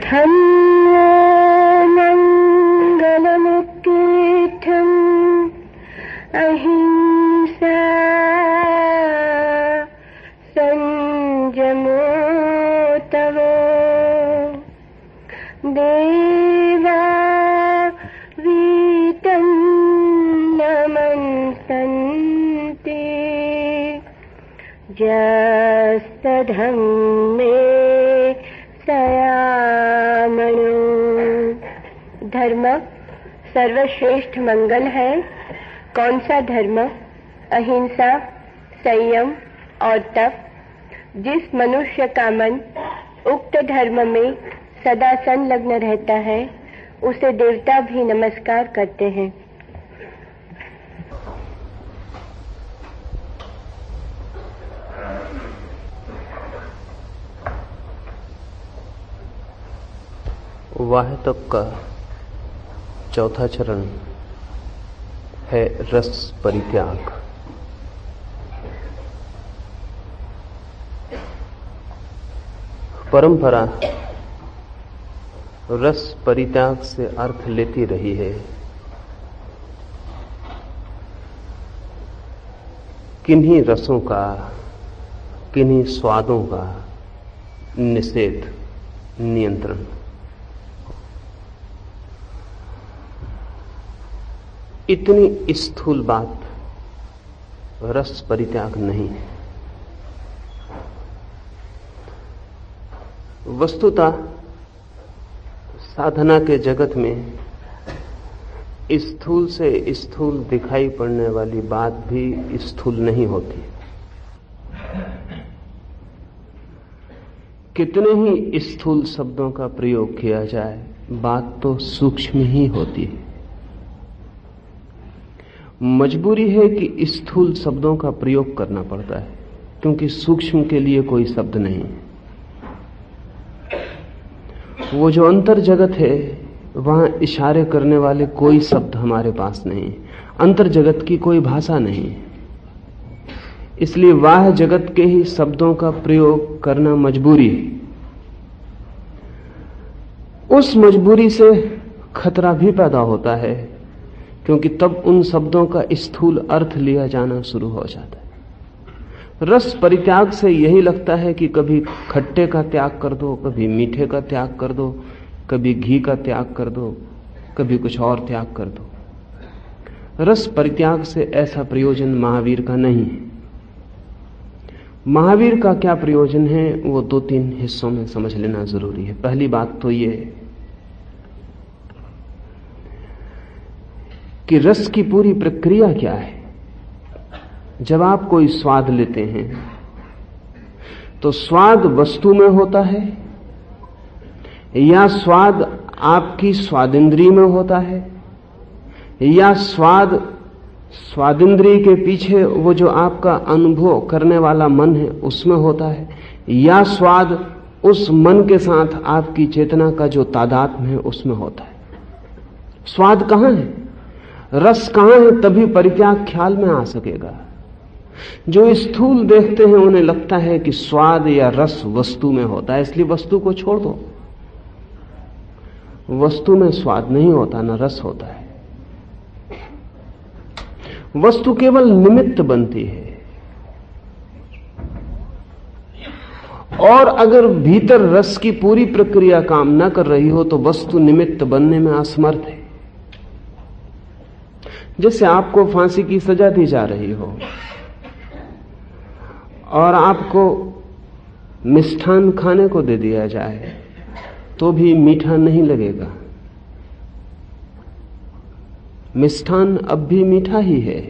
धम्मो मंगलमुक्तिर्थम् अहिंसा संयमो तव देवा वीतं नमन्सन्ति यस्तधम्मे सयामणो। धर्म सर्वश्रेष्ठ मंगल है। कौन सा धर्म? अहिंसा, संयम और तप। जिस मनुष्य का मन उक्त धर्म में सदा संलग्न रहता है उसे देवता भी नमस्कार करते हैं। वाहतक का चौथा चरण है रस परित्याग। परंपरा रस परित्याग से अर्थ लेती रही है किन्हीं रसों का, किन्हीं स्वादों का निषेध, नियंत्रण। इतनी स्थूल बात रस परित्याग नहीं है। वस्तुतः साधना के जगत में स्थूल से स्थूल दिखाई पड़ने वाली बात भी स्थूल नहीं होती। कितने ही स्थूल शब्दों का प्रयोग किया जाए, बात तो सूक्ष्म ही होती है। मजबूरी है कि स्थूल शब्दों का प्रयोग करना पड़ता है, क्योंकि सूक्ष्म के लिए कोई शब्द नहीं। वो जो अंतर जगत है वहां इशारे करने वाले कोई शब्द हमारे पास नहीं। अंतर जगत की कोई भाषा नहीं, इसलिए वाह जगत के ही शब्दों का प्रयोग करना मजबूरी है। उस मजबूरी से खतरा भी पैदा होता है, क्योंकि तब उन शब्दों का स्थूल अर्थ लिया जाना शुरू हो जाता है। रस परित्याग से यही लगता है कि कभी खट्टे का त्याग कर दो, कभी मीठे का त्याग कर दो, कभी घी का त्याग कर दो, कभी कुछ और त्याग कर दो। रस परित्याग से ऐसा प्रयोजन महावीर का नहीं है। महावीर का क्या प्रयोजन है वो दो तीन हिस्सों में समझ लेना जरूरी है। पहली बात तो ये कि रस की पूरी प्रक्रिया क्या है। जब आप कोई स्वाद लेते हैं तो स्वाद वस्तु में होता है या स्वाद आपकी स्वादिंद्री में होता है, या स्वादिंद्री के पीछे वो जो आपका अनुभव करने वाला मन है उसमें होता है, या स्वाद उस मन के साथ आपकी चेतना का जो तादात्म्य है उसमें होता है। स्वाद कहां है, रस कहां है, तभी परित्याग ख्याल में आ सकेगा। जो स्थूल देखते हैं उन्हें लगता है कि स्वाद या रस वस्तु में होता है, इसलिए वस्तु को छोड़ दो। वस्तु में स्वाद नहीं होता, न रस होता है। वस्तु केवल निमित्त बनती है, और अगर भीतर रस की पूरी प्रक्रिया काम न कर रही हो तो वस्तु निमित्त बनने में असमर्थ है। जैसे आपको फांसी की सजा दी जा रही हो और आपको मिष्ठान खाने को दे दिया जाए तो भी मीठा नहीं लगेगा। मिष्ठान अब भी मीठा ही है,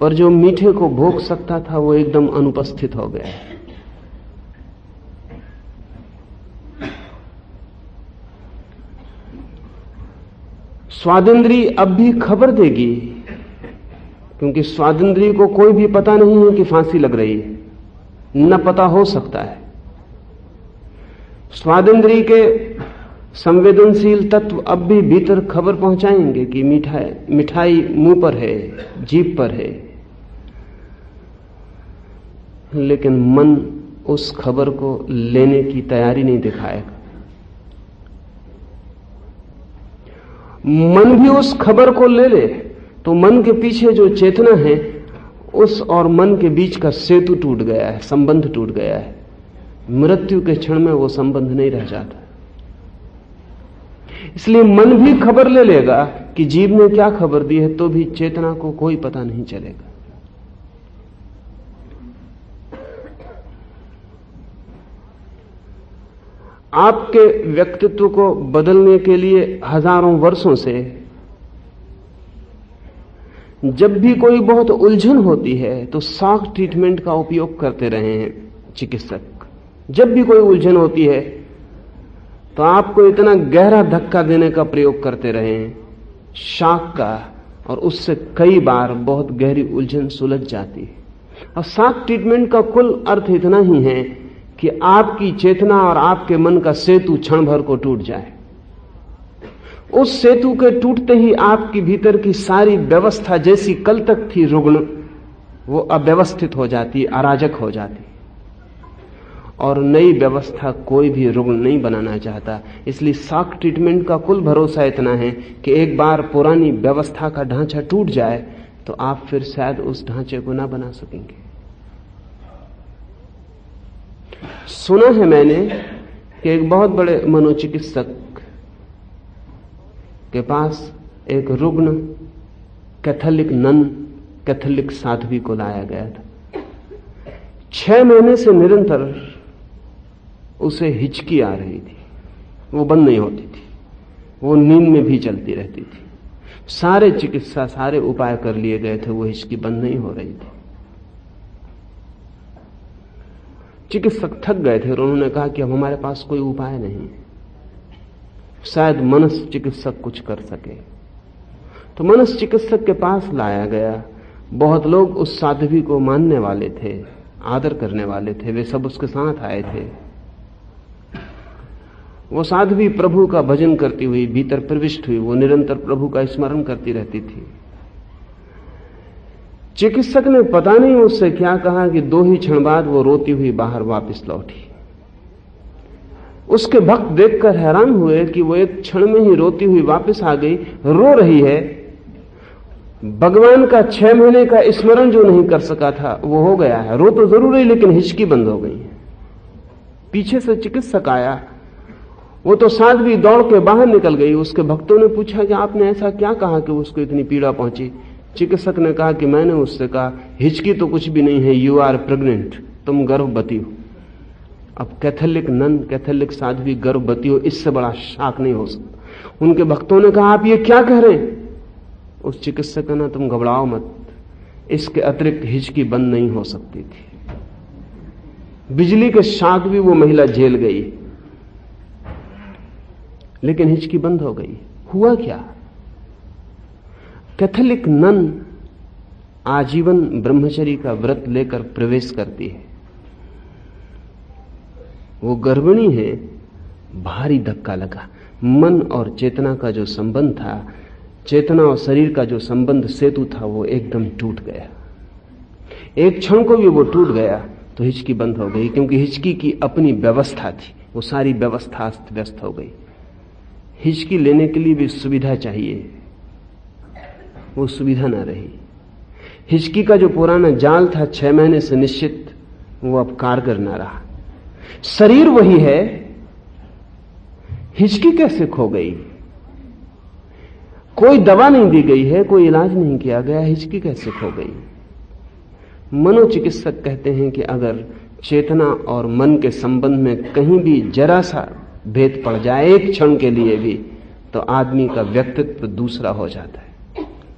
पर जो मीठे को भोग सकता था वो एकदम अनुपस्थित हो गया है। स्वादिंद्री अब भी खबर देगी, क्योंकि स्वादिंद्री को कोई भी पता नहीं है कि फांसी लग रही है, न पता हो सकता है। स्वादिंद्री के संवेदनशील तत्व अब भी भीतर खबर पहुंचाएंगे कि मिठाई मुंह पर है, जीभ पर है, लेकिन मन उस खबर को लेने की तैयारी नहीं दिखाएगा। मन भी उस खबर को ले ले तो मन के पीछे जो चेतना है, उस और मन के बीच का सेतु टूट गया है, संबंध टूट गया है। मृत्यु के क्षण में वो संबंध नहीं रह जाता। इसलिए मन भी खबर ले लेगा कि जीव ने क्या खबर दी है, तो भी चेतना को कोई पता नहीं चलेगा। आपके व्यक्तित्व को बदलने के लिए हजारों वर्षों से जब भी कोई बहुत उलझन होती है तो शॉक ट्रीटमेंट का उपयोग करते रहे हैं चिकित्सक। जब भी कोई उलझन होती है तो आपको इतना गहरा धक्का देने का प्रयोग करते रहे हैं शॉक का, और उससे कई बार बहुत गहरी उलझन सुलझ जाती है। और शॉक ट्रीटमेंट का कुल अर्थ इतना ही है कि आपकी चेतना और आपके मन का सेतु क्षण भर को टूट जाए। उस सेतु के टूटते ही आपकी भीतर की सारी व्यवस्था जैसी कल तक थी रुग्ण, वो अव्यवस्थित हो जाती, अराजक हो जाती, और नई व्यवस्था कोई भी रुग्ण नहीं बनाना चाहता। इसलिए शॉक ट्रीटमेंट का कुल भरोसा इतना है कि एक बार पुरानी व्यवस्था का ढांचा टूट जाए तो आप फिर शायद उस ढांचे को ना बना सकेंगे। सुना है मैंने कि एक बहुत बड़े मनोचिकित्सक के पास एक रुग्ण कैथोलिक साध्वी को लाया गया था। 6 महीने से निरंतर उसे हिचकी आ रही थी, वो बंद नहीं होती थी, वो नींद में भी चलती रहती थी। सारे चिकित्सा, सारे उपाय कर लिए गए थे, वो हिचकी बंद नहीं हो रही थी। चिकित्सक थक गए थे और उन्होंने कहा कि अब हमारे पास कोई उपाय नहीं, शायद मनस चिकित्सक कुछ कर सके। तो मनस चिकित्सक के पास लाया गया। बहुत लोग उस साध्वी को मानने वाले थे, आदर करने वाले थे, वे सब उसके साथ आए थे। वो साध्वी प्रभु का भजन करती हुई भीतर प्रविष्ट हुई, वो निरंतर प्रभु का स्मरण करती रहती थी। चिकित्सक ने पता नहीं उससे क्या कहा कि 2 ही क्षण बाद वो रोती हुई बाहर वापस लौटी। उसके भक्त देखकर हैरान हुए कि वो एक क्षण में ही रोती हुई वापस आ गई, रो रही है। भगवान का 6 महीने का स्मरण जो नहीं कर सका था वो हो गया है। रो तो जरूर है लेकिन हिचकी बंद हो गई है। पीछे से चिकित्सक आया, वो तो साध्वी दौड़ के बाहर निकल गई। उसके भक्तों ने पूछा कि आपने ऐसा क्या कहा कि उसको इतनी पीड़ा पहुंची? चिकित्सक ने कहा कि मैंने उससे कहा हिचकी तो कुछ भी नहीं है, यू आर प्रेग्नेंट, तुम गर्भवती हो। अब कैथोलिक साध्वी गर्भवती हो, इससे बड़ा शाक नहीं हो सकता। उनके भक्तों ने कहा आप ये क्या कह रहे हैं? उस चिकित्सक ने तुम घबराओ मत, इसके अतिरिक्त हिचकी बंद नहीं हो सकती थी। बिजली के शाक भी वो महिला झेल गई, लेकिन हिचकी बंद हो गई। हुआ क्या? कैथोलिक नन आजीवन ब्रह्मचर्य का व्रत लेकर प्रवेश करती है। वो गर्भिणी है, भारी धक्का लगा। मन और चेतना का जो संबंध था, चेतना और शरीर का जो संबंध सेतु था, वो एकदम टूट गया। एक क्षण को भी वो टूट गया तो हिचकी बंद हो गई, क्योंकि हिचकी की अपनी व्यवस्था थी, वो सारी व्यवस्था अस्त व्यस्त हो गई। हिचकी लेने के लिए भी सुविधा चाहिए, वो सुविधा ना रही। हिचकी का जो पुराना जाल था 6 महीने से निश्चित, वो अब कारगर ना रहा। शरीर वही है, हिचकी कैसे खो गई? कोई दवा नहीं दी गई है, कोई इलाज नहीं किया गया, हिचकी कैसे खो गई? मनोचिकित्सक कहते हैं कि अगर चेतना और मन के संबंध में कहीं भी जरा सा भेद पड़ जाए, एक क्षण के लिए भी, तो आदमी का व्यक्तित्व दूसरा हो जाता है।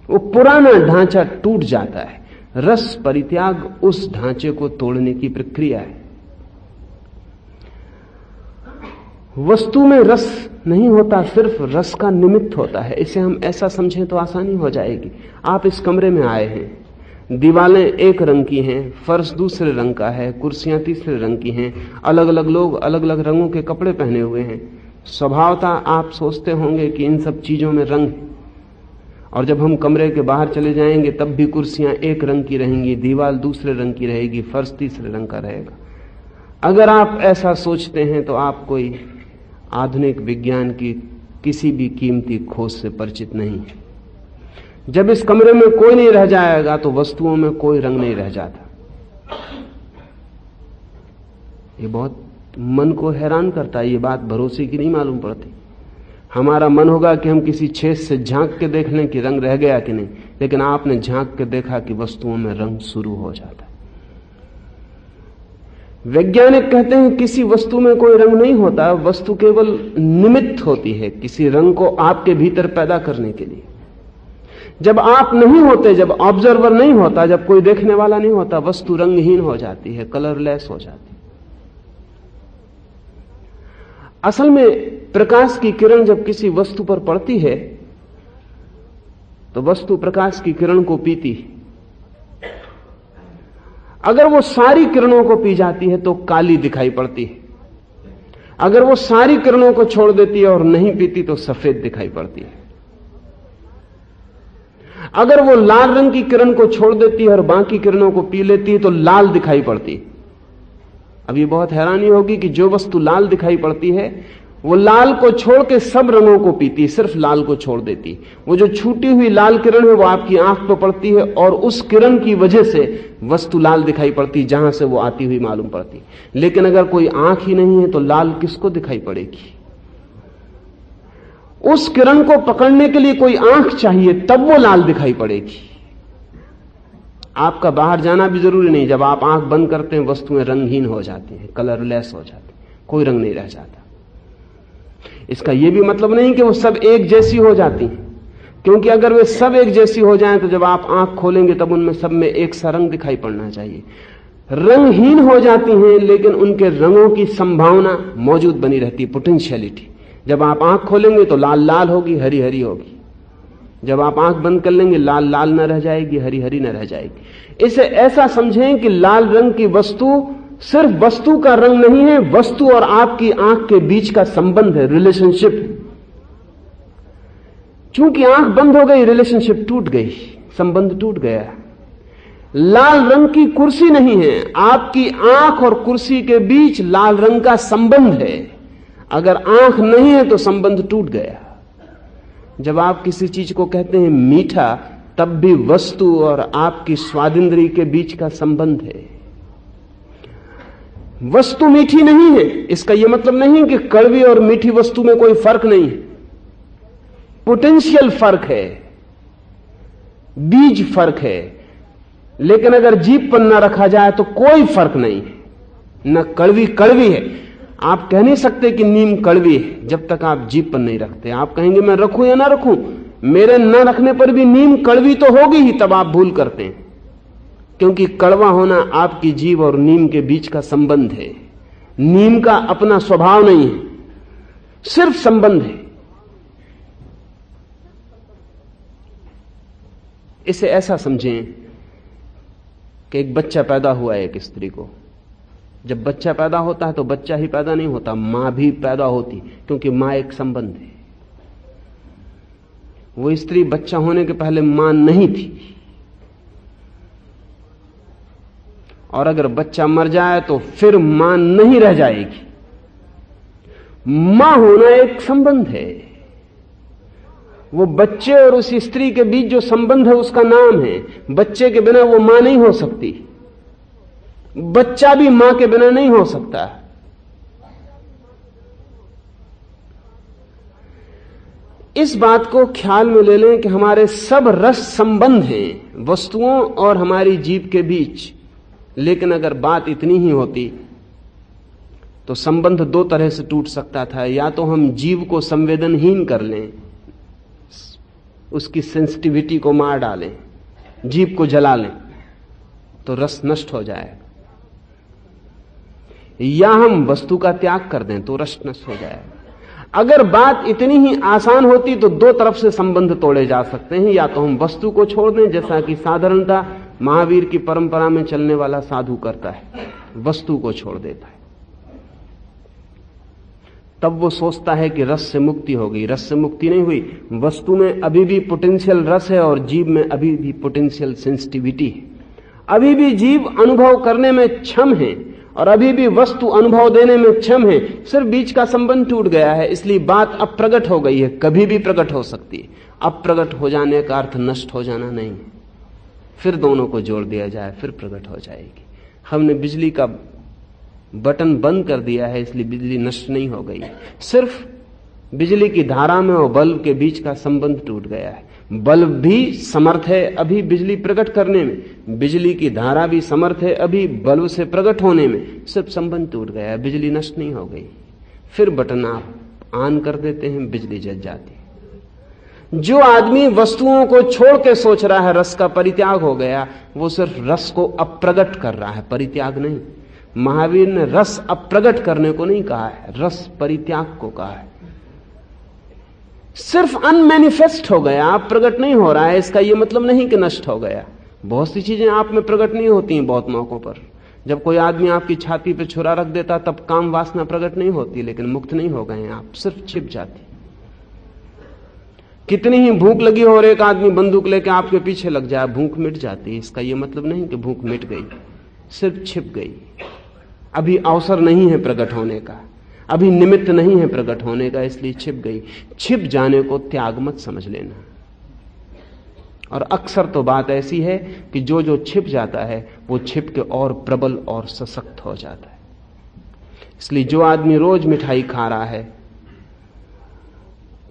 वो पुराना ढांचा टूट जाता है। रस परित्याग उस ढांचे को तोड़ने की प्रक्रिया है। वस्तु में रस नहीं होता, सिर्फ रस का निमित्त होता है। इसे हम ऐसा समझें तो आसानी हो जाएगी। आप इस कमरे में आए हैं, दीवारें एक रंग की हैं, फर्श दूसरे रंग का है, कुर्सियां तीसरे रंग की हैं, अलग अलग लोग अलग अलग रंगों के कपड़े पहने हुए हैं। स्वभावतः आप सोचते होंगे कि इन सब चीजों में रंग, और जब हम कमरे के बाहर चले जाएंगे तब भी कुर्सियां एक रंग की रहेंगी, दीवार दूसरे रंग की रहेगी, फर्श तीसरे रंग का रहेगा। अगर आप ऐसा सोचते हैं तो आप कोई आधुनिक विज्ञान की किसी भी कीमती खोज से परिचित नहीं है। जब इस कमरे में कोई नहीं रह जाएगा तो वस्तुओं में कोई रंग नहीं रह जाता। ये बहुत मन को हैरान करता है। ये बात भरोसे की नहीं मालूम पड़ती। हमारा मन होगा कि हम किसी छेद से झांक के देख लें कि रंग रह गया कि नहीं, लेकिन आपने झांक के देखा कि वस्तुओं में रंग शुरू हो जाता है। वैज्ञानिक कहते हैं किसी वस्तु में कोई रंग नहीं होता, वस्तु केवल निमित्त होती है किसी रंग को आपके भीतर पैदा करने के लिए। जब आप नहीं होते, जब ऑब्जर्वर नहीं होता, जब कोई देखने वाला नहीं होता, वस्तु रंगहीन हो जाती है, कलरलेस हो जाती है। असल में प्रकाश की किरण जब किसी वस्तु पर पड़ती है तो वस्तु प्रकाश की किरण को पीती है। अगर वो सारी किरणों को पी जाती है तो काली दिखाई पड़ती है। अगर वो सारी किरणों को छोड़ देती है और नहीं पीती तो सफेद दिखाई पड़ती है। अगर वो लाल रंग की किरण को छोड़ देती है और बाकी किरणों को पी लेती है तो लाल दिखाई पड़ती है। अब ये बहुत हैरानी होगी कि जो वस्तु लाल दिखाई पड़ती है वो लाल को छोड़ के सब रंगों को पीती, सिर्फ लाल को छोड़ देती। वो जो छूटी हुई लाल किरण है वो आपकी आंख पर पड़ती है और उस किरण की वजह से वस्तु लाल दिखाई पड़ती, जहां से वो आती हुई मालूम पड़ती। लेकिन अगर कोई आंख ही नहीं है तो लाल किसको दिखाई पड़ेगी? उस किरण को पकड़ने के लिए कोई आंख चाहिए, तब वो लाल दिखाई पड़ेगी। आपका बाहर जाना भी जरूरी नहीं। जब आप आंख बंद करते हैं वस्तुएं रंगहीन हो जाती हैं, कलरलेस हो जाती, कोई रंग नहीं रह जाता। इसका यह भी मतलब नहीं कि वो सब एक जैसी हो जाती हैं, क्योंकि अगर वे सब एक जैसी हो जाएं तो जब आप आंख खोलेंगे तब उनमें सब में एक सा रंग दिखाई पड़ना चाहिए। रंगहीन हो जाती हैं लेकिन उनके रंगों की संभावना मौजूद बनी रहती, पोटेंशियलिटी। जब आप आंख खोलेंगे तो लाल लाल होगी, हरी हरी होगी। जब आप आंख बंद कर लेंगे लाल लाल न रह जाएगी, हरी हरी न रह जाएगी। इसे ऐसा समझें कि लाल रंग की वस्तु सिर्फ वस्तु का रंग नहीं है, वस्तु और आपकी आंख के बीच का संबंध है, रिलेशनशिप। चूंकि आंख बंद हो गई, रिलेशनशिप टूट गई, संबंध टूट गया। लाल रंग की कुर्सी नहीं है, आपकी आंख और कुर्सी के बीच लाल रंग का संबंध है। अगर आंख नहीं है तो संबंध टूट गया। जब आप किसी चीज को कहते हैं मीठा, तब भी वस्तु और आपकी स्वादिंद्री के बीच का संबंध है। वस्तु मीठी नहीं है, इसका यह मतलब नहीं कि कड़वी और मीठी वस्तु में कोई फर्क नहीं है। पोटेंशियल फर्क है, बीज फर्क है, लेकिन अगर जीभ पर न रखा जाए तो कोई फर्क नहीं है। न कड़वी कड़वी है, आप कह नहीं सकते कि नीम कड़वी है जब तक आप जीभ पर नहीं रखते। आप कहेंगे मैं रखूं या ना रखूं, मेरे न रखने पर भी नीम कड़वी तो होगी ही, तब आप भूल करते हैं। क्योंकि कड़वा होना आपकी जीभ और नीम के बीच का संबंध है। नीम का अपना स्वभाव नहीं है, सिर्फ संबंध है। इसे ऐसा समझें कि एक बच्चा पैदा हुआ है एक स्त्री को। जब बच्चा पैदा होता है तो बच्चा ही पैदा नहीं होता, मां भी पैदा होती, क्योंकि मां एक संबंध है। वो स्त्री बच्चा होने के पहले मां नहीं थी, और अगर बच्चा मर जाए तो फिर मां नहीं रह जाएगी। मां होना एक संबंध है। वो बच्चे और उस स्त्री के बीच जो संबंध है उसका नाम है। बच्चे के बिना वो मां नहीं हो सकती, बच्चा भी मां के बिना नहीं हो सकता। इस बात को ख्याल में ले लें कि हमारे सब रस संबंध हैं वस्तुओं और हमारी जीभ के बीच। लेकिन अगर बात इतनी ही होती तो संबंध दो तरह से टूट सकता था। या तो हम जीव को संवेदनहीन कर लें, उसकी सेंसिटिविटी को मार डालें, जीभ को जला लें, तो रस नष्ट हो जाएगा। या हम वस्तु का त्याग कर दें तो रस नष्ट हो जाएगा। अगर बात इतनी ही आसान होती तो दो तरफ से संबंध तोड़े जा सकते हैं। या तो हम वस्तु को छोड़ दें, जैसा कि साधारणता महावीर की परंपरा में चलने वाला साधु करता है, वस्तु को छोड़ देता है। तब वो सोचता है कि रस से मुक्ति हो गई। रस से मुक्ति नहीं हुई, वस्तु में अभी भी पोटेंशियल रस है और जीभ में अभी भी पोटेंशियल सेंसिटिविटी है। अभी भी जीभ अनुभव करने में क्षम है और अभी भी वस्तु अनुभव देने में क्षम है, सिर्फ बीच का संबंध टूट गया है, इसलिए बात अब प्रकट हो गई है। कभी भी प्रकट हो सकती है। अब प्रकट हो जाने का अर्थ नष्ट हो जाना नहीं है। फिर दोनों को जोड़ दिया जाए, फिर प्रकट हो जाएगी। हमने बिजली का बटन बंद कर दिया है, इसलिए बिजली नष्ट नहीं हो गई। सिर्फ बिजली की धारा में और बल्ब के बीच का संबंध टूट गया है। बल्ब भी समर्थ है अभी बिजली प्रकट करने में, बिजली की धारा भी समर्थ है अभी बल्ब से प्रकट होने में। सिर्फ संबंध टूट गया है, बिजली नष्ट नहीं हो गई। फिर बटन आप ऑन कर देते हैं, बिजली जल जाती है। जो आदमी वस्तुओं को छोड़ के सोच रहा है रस का परित्याग हो गया, वो सिर्फ रस को अप्रगट कर रहा है, परित्याग नहीं। महावीर ने रस अप्रगट करने को नहीं कहा है, रस परित्याग को कहा है। सिर्फ अनमैनिफेस्ट हो गया, आप प्रकट नहीं हो रहा है, इसका यह मतलब नहीं कि नष्ट हो गया। बहुत सी चीजें आप में प्रकट नहीं होती हैं बहुत मौकों पर। जब कोई आदमी आपकी छाती पे छुरा रख देता तब काम वासना प्रकट नहीं होती, लेकिन मुक्त नहीं हो गए आप, सिर्फ छिप जाती। कितनी ही भूख लगी हो और एक आदमी बंदूक लेके आपके पीछे लग जाए, भूख मिट जाती। इसका यह मतलब नहीं कि भूख मिट गई, सिर्फ छिप गई। अभी अवसर नहीं है प्रकट होने का, अभी निमित्त नहीं है प्रकट होने का, इसलिए छिप गई। छिप जाने को त्याग मत समझ लेना। और अक्सर तो बात ऐसी है कि जो जो छिप जाता है वो छिप के और प्रबल और सशक्त हो जाता है। इसलिए जो आदमी रोज मिठाई खा रहा है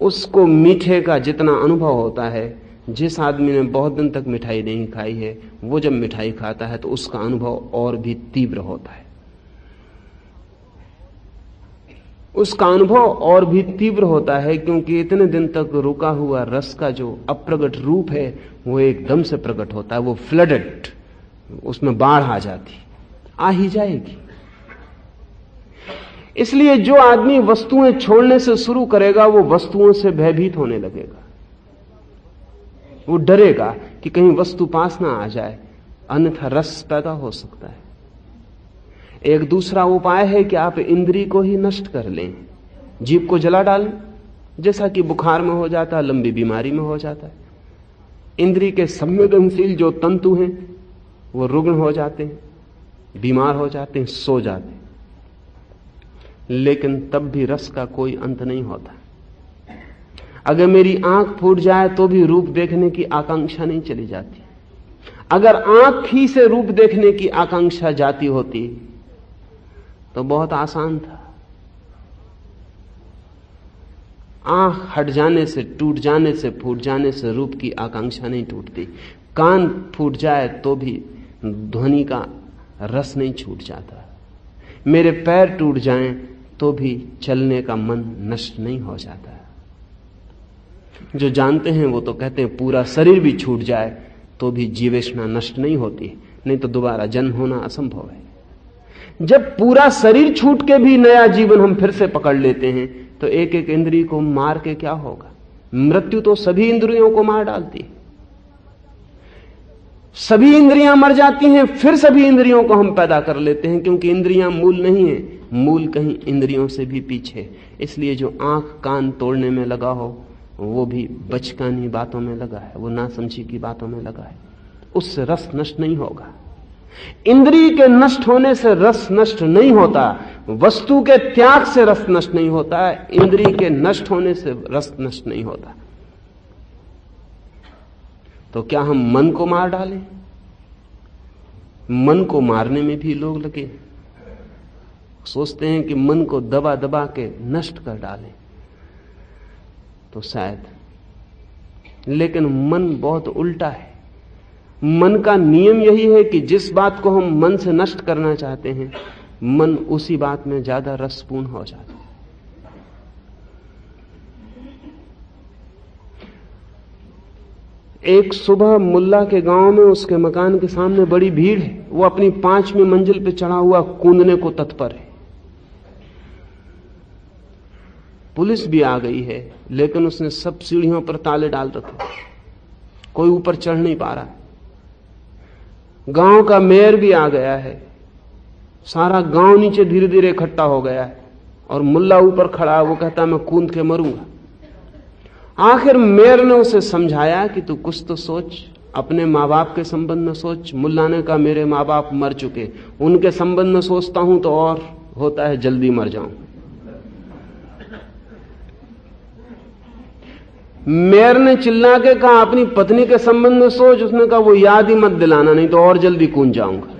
उसको मीठे का जितना अनुभव होता है, जिस आदमी ने बहुत दिन तक मिठाई नहीं खाई है वो जब मिठाई खाता है तो उसका अनुभव और भी तीव्र होता है, उसका अनुभव और भी तीव्र होता है, क्योंकि इतने दिन तक रुका हुआ रस का जो अप्रगट रूप है वो एकदम से प्रकट होता है। वो फ्लडेड, उसमें बाढ़ आ जाती, आ ही जाएगी। इसलिए जो आदमी वस्तुएं छोड़ने से शुरू करेगा वो वस्तुओं से भयभीत होने लगेगा। वो डरेगा कि कहीं वस्तु पास ना आ जाए, अन्यथा रस पैदा हो सकता है। एक दूसरा उपाय है कि आप इंद्री को ही नष्ट कर लें, जीभ को जला डालें, जैसा कि बुखार में हो जाता है, लंबी बीमारी में हो जाता है। इंद्री के संवेदनशील जो तंतु हैं वो रुग्ण हो जाते हैं, बीमार हो जाते हैं, सो जाते हैं। लेकिन तब भी रस का कोई अंत नहीं होता। अगर मेरी आंख फूट जाए तो भी रूप देखने की आकांक्षा नहीं चली जाती। अगर आंख ही से रूप देखने की आकांक्षा जाती होती तो बहुत आसान था। आंख हट जाने से, टूट जाने से, फूट जाने से रूप की आकांक्षा नहीं टूटती। कान फूट जाए तो भी ध्वनि का रस नहीं छूट जाता। मेरे पैर टूट जाएं तो भी चलने का मन नष्ट नहीं हो जाता। जो जानते हैं वो तो कहते हैं पूरा शरीर भी छूट जाए तो भी जीवेष्णा नष्ट नहीं होती, नहीं तो दोबारा जन्म होना असंभव है। जब पूरा शरीर छूट के भी नया जीवन हम फिर से पकड़ लेते हैं तो एक एक इंद्रिय को मार के क्या होगा? मृत्यु तो सभी इंद्रियों को मार डालती है। सभी इंद्रियां मर जाती हैं, फिर सभी इंद्रियों को हम पैदा कर लेते हैं, क्योंकि इंद्रियां मूल नहीं है, मूल कहीं इंद्रियों से भी पीछे। इसलिए जो आंख कान तोड़ने में लगा हो वो भी बचकानी बातों में लगा है, वो नासमझी की बातों में लगा है, उससे रस नष्ट नहीं होगा। इंद्रिय के नष्ट होने से रस नष्ट नहीं होता, वस्तु के त्याग से रस नष्ट नहीं होता, इंद्रिय के नष्ट होने से रस नष्ट नहीं होता। तो क्या हम मन को मार डालें? मन को मारने में भी लोग लगे, सोचते हैं कि मन को दबा दबा के नष्ट कर डालें तो शायद, लेकिन मन बहुत उल्टा है। मन का नियम यही है कि जिस बात को हम मन से नष्ट करना चाहते हैं, मन उसी बात में ज्यादा रसपूर्ण हो जाता है। एक सुबह मुल्ला के गांव में उसके मकान के सामने बड़ी भीड़ है। वो अपनी 5वीं मंजिल पे चढ़ा हुआ कूदने को तत्पर है। पुलिस भी आ गई है, लेकिन उसने सब सीढ़ियों पर ताले डाल रखे, कोई ऊपर चढ़ नहीं पा रहा है। गांव का मेयर भी आ गया है, सारा गांव नीचे धीरे धीरे इकट्ठा हो गया है और मुल्ला ऊपर खड़ा है। वो कहता मैं कूद के मरूंगा। आखिर मेयर ने उसे समझाया कि तू कुछ तो सोच, अपने माँ बाप के संबंध में सोच। मुल्ला ने कहा मेरे माँ बाप मर चुके, उनके संबंध में सोचता हूं तो और होता है जल्दी मर जाऊं। मेयर ने चिल्ला के कहा अपनी पत्नी के संबंध में सोच। उसने कहा वो याद ही मत दिलाना, नहीं तो और जल्दी कूद जाऊंगा।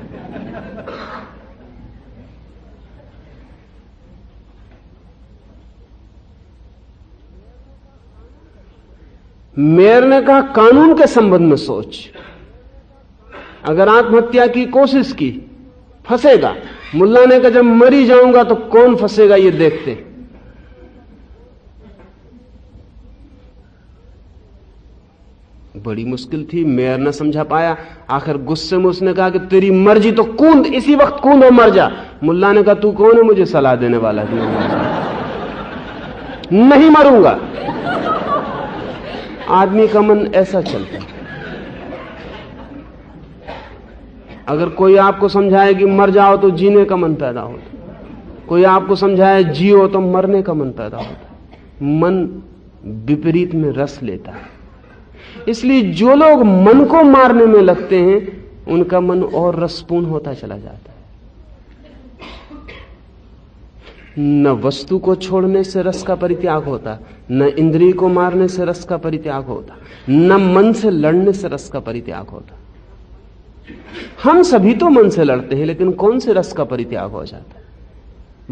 मेयर ने कहा कानून के संबंध में सोच। अगर आत्महत्या की कोशिश की फंसेगा। मुल्ला ने कहा जब मरी जाऊंगा तो कौन फंसेगा ये देखते। बड़ी मुश्किल थी, मेयर न समझा पाया। आखिर गुस्से में उसने कहा कि तेरी मर्जी तो कूद, इसी वक्त कूद और मर जा। मुल्ला ने कहा तू कौन है मुझे सलाह देने वाला? नहीं मरूंगा। आदमी का मन ऐसा चलता है। अगर कोई आपको समझाए कि मर जाओ तो जीने का मन पैदा होता, कोई आपको समझाए जियो तो मरने का मन पैदा होता। मन विपरीत में रस लेता है। इसलिए जो लोग मन को मारने में लगते हैं उनका मन और रसपूर्ण होता चला जाता है। न वस्तु को छोड़ने से रस का परित्याग होता, न इंद्रिय को मारने से रस का परित्याग होता, न मन से लड़ने से रस का परित्याग होता। हम सभी तो मन से लड़ते हैं, लेकिन कौन से रस का परित्याग हो जाता है?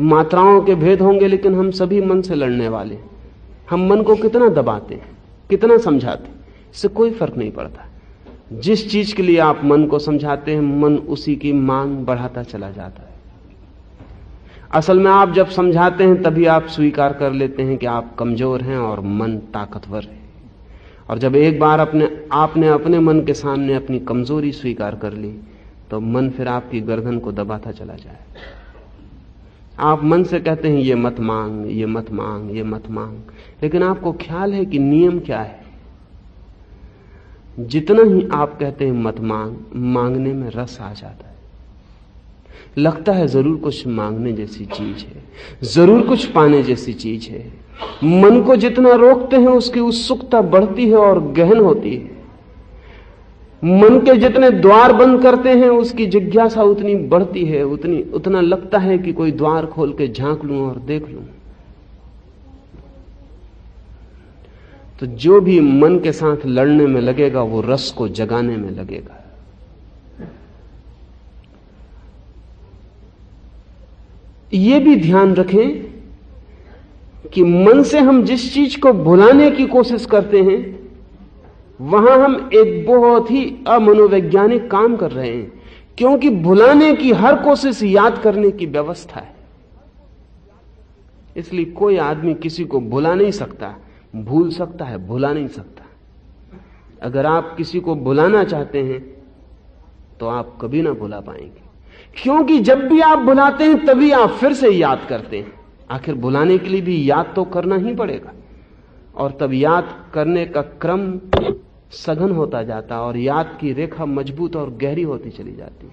मात्राओं के भेद होंगे, लेकिन हम सभी मन से लड़ने वाले। हम मन को कितना दबाते हैं, कितना समझाते हैं, इससे कोई फर्क नहीं पड़ता। जिस चीज के लिए आप मन को समझाते हैं, मन उसी की मांग बढ़ाता चला जाता है। असल में आप जब समझाते हैं तभी आप स्वीकार कर लेते हैं कि आप कमजोर हैं और मन ताकतवर है। और जब एक बार आपने अपने मन के सामने अपनी कमजोरी स्वीकार कर ली तो मन फिर आपकी गर्दन को दबाता चला जाए। आप मन से कहते हैं ये मत मांग, ये मत मांग, ये मत मांग, लेकिन आपको ख्याल है कि नियम क्या है? जितना ही आप कहते हैं मत मांग, मांगने में रस आ जाता है। लगता है जरूर कुछ मांगने जैसी चीज है, जरूर कुछ पाने जैसी चीज है। मन को जितना रोकते हैं उसकी उत्सुकता बढ़ती है और गहन होती है। मन के जितने द्वार बंद करते हैं उसकी जिज्ञासा उतनी बढ़ती है, उतना लगता है कि कोई द्वार खोल के झांक लूं और देख लूं। तो जो भी मन के साथ लड़ने में लगेगा वो रस को जगाने में लगेगा। ये भी ध्यान रखें कि मन से हम जिस चीज को भुलाने की कोशिश करते हैं वहां हम एक बहुत ही अमनोवैज्ञानिक काम कर रहे हैं, क्योंकि भुलाने की हर कोशिश याद करने की व्यवस्था है। इसलिए कोई आदमी किसी को भुला नहीं सकता, भूल सकता है, भुला नहीं सकता। अगर आप किसी को भुलाना चाहते हैं तो आप कभी ना भुला पाएंगे, क्योंकि जब भी आप भुलाते हैं तभी आप फिर से याद करते हैं। आखिर भुलाने के लिए भी याद तो करना ही पड़ेगा, और तब याद करने का क्रम सघन होता जाता और याद की रेखा मजबूत और गहरी होती चली जाती है।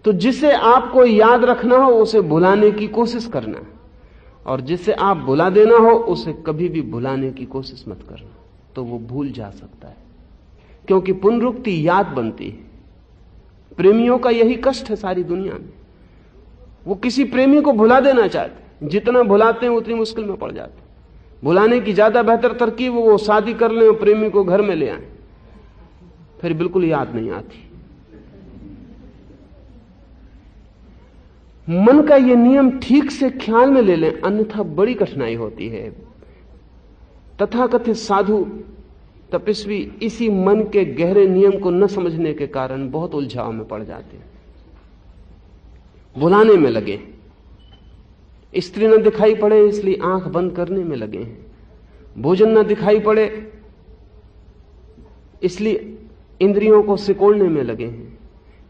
तो जिसे आपको याद रखना हो उसे भुलाने की कोशिश करना, और जिसे आप भुला देना हो उसे कभी भी भुलाने की कोशिश मत करना, तो वो भूल जा सकता है। क्योंकि पुनरुक्ति याद बनती है। प्रेमियों का यही कष्ट है सारी दुनिया में। वो किसी प्रेमी को भुला देना चाहते, जितना भुलाते हैं उतनी मुश्किल में पड़ जाते। भुलाने की ज्यादा बेहतर तरकीब वो शादी कर लें और प्रेमी को घर में ले आए, फिर बिल्कुल याद नहीं आती। मन का ये नियम ठीक से ख्याल में ले लें, अन्यथा बड़ी कठिनाई होती है। तथाकथित साधु तपस्वी इसी मन के गहरे नियम को न समझने के कारण बहुत उलझाव में पड़ जाते हैं, भुलाने में लगे। स्त्री न दिखाई पड़े इसलिए आंख बंद करने में लगे हैं, भोजन न दिखाई पड़े इसलिए इंद्रियों को सिकोड़ने में लगे हैं,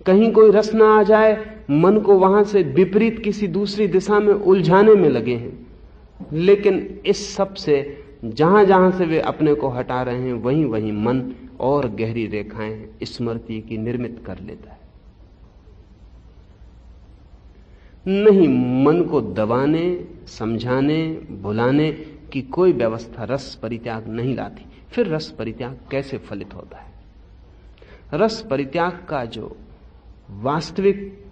कहीं कोई रस ना आ जाए मन को वहां से विपरीत किसी दूसरी दिशा में उलझाने में लगे हैं। लेकिन इस सब से जहां जहां से वे अपने को हटा रहे हैं वहीं वहीं मन और गहरी रेखाएं स्मृति की निर्मित कर लेता है। नहीं, मन को दबाने, समझाने, भुलाने की कोई व्यवस्था रस परित्याग नहीं लाती। फिर रस परित्याग कैसे फलित होता है? रस परित्याग का जो वास्तविक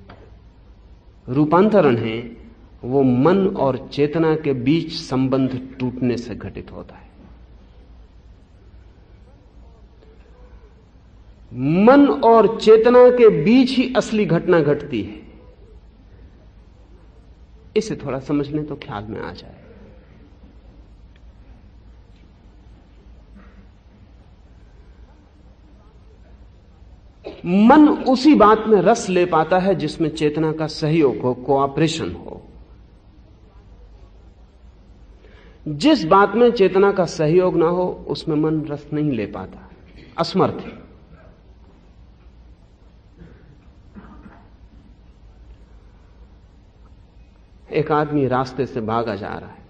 रूपांतरण है वो मन और चेतना के बीच संबंध टूटने से घटित होता है। मन और चेतना के बीच ही असली घटना घटती है। इसे थोड़ा समझ लें तो ख्याल में आ जाए। मन उसी बात में रस ले पाता है जिसमें चेतना का सहयोग हो, कोऑपरेशन हो। जिस बात में चेतना का सहयोग ना हो उसमें मन रस नहीं ले पाता, असमर्थ है। एक आदमी रास्ते से भागा जा रहा है।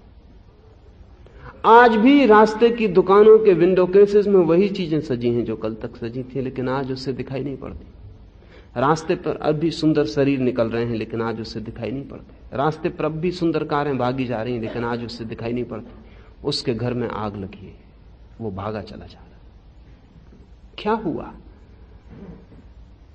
आज भी रास्ते की दुकानों के विंडो केसेस में वही चीजें सजी हैं जो कल तक सजी थी, लेकिन आज उससे दिखाई नहीं पड़ती। रास्ते पर अब भी सुंदर शरीर निकल रहे हैं, लेकिन आज उससे दिखाई नहीं पड़ते। रास्ते पर अब भी सुंदर कारें भागी जा रही हैं, लेकिन आज उससे दिखाई नहीं पड़ती। उसके घर में आग लगी है, वो भागा चला जा रहा। क्या हुआ?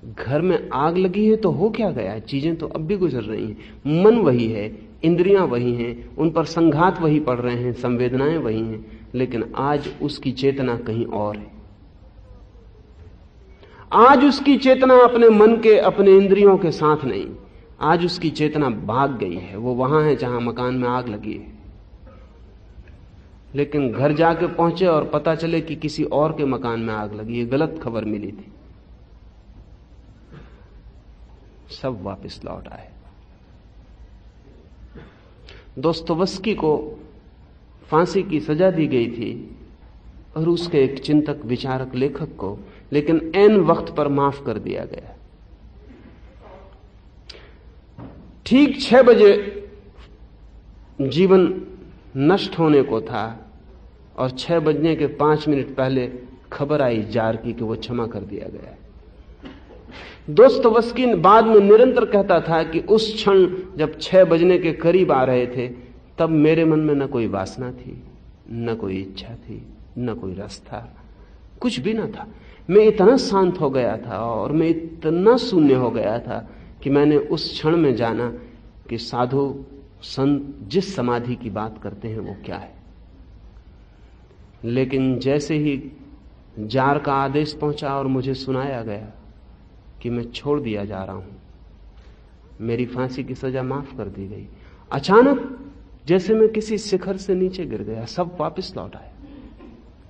घर में आग लगी है तो हो क्या गया है? चीजें तो अब भी गुजर रही हैं। मन वही है, इंद्रियां वही हैं, उन पर संघात वही पड़ रहे हैं, संवेदनाएं वही हैं, लेकिन आज उसकी चेतना कहीं और है। आज उसकी चेतना अपने मन के, अपने इंद्रियों के साथ नहीं। आज उसकी चेतना भाग गई है, वो वहां है जहां मकान में आग लगी है। लेकिन घर जाके पहुंचे और पता चले कि किसी और के मकान में आग लगी है, गलत खबर मिली थी। सब वापस लौट आए। दोस्तोयेवस्की को फांसी की सजा दी गई थी और उसके एक चिंतक, विचारक, लेखक को, लेकिन ऐन वक्त पर माफ कर दिया गया। ठीक 6 बजे जीवन नष्ट होने को था और 6 बजने के 5 मिनट पहले खबर आई जार की कि वो क्षमा कर दिया गया। दोस्तोयेवस्की बाद में निरंतर कहता था कि उस क्षण जब 6 बजने के करीब आ रहे थे, तब मेरे मन में न कोई वासना थी, न कोई इच्छा थी, न कोई रस था, कुछ भी न था। मैं इतना शांत हो गया था और मैं इतना शून्य हो गया था कि मैंने उस क्षण में जाना कि साधु संत जिस समाधि की बात करते हैं वो क्या है। लेकिन जैसे ही जार का आदेश पहुंचा और मुझे सुनाया गया कि मैं छोड़ दिया जा रहा हूं, मेरी फांसी की सजा माफ कर दी गई, अचानक जैसे मैं किसी शिखर से नीचे गिर गया। सब वापस लौट आए।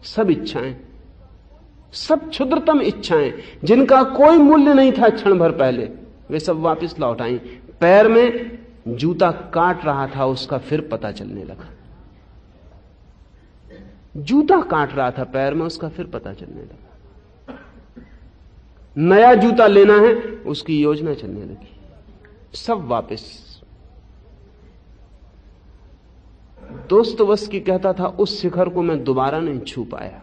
सब इच्छाएं, सब क्षुद्रतम इच्छाएं जिनका कोई मूल्य नहीं था क्षण भर पहले, वे सब वापस लौट आई। पैर में जूता काट रहा था, उसका फिर पता चलने लगा। जूता काट रहा था पैर में, उसका फिर पता चलने लगा। नया जूता लेना है, उसकी योजना चलने लगी। सब वापस। दोस्तोयेवस्की कहता था, उस शिखर को मैं दोबारा नहीं छू पाया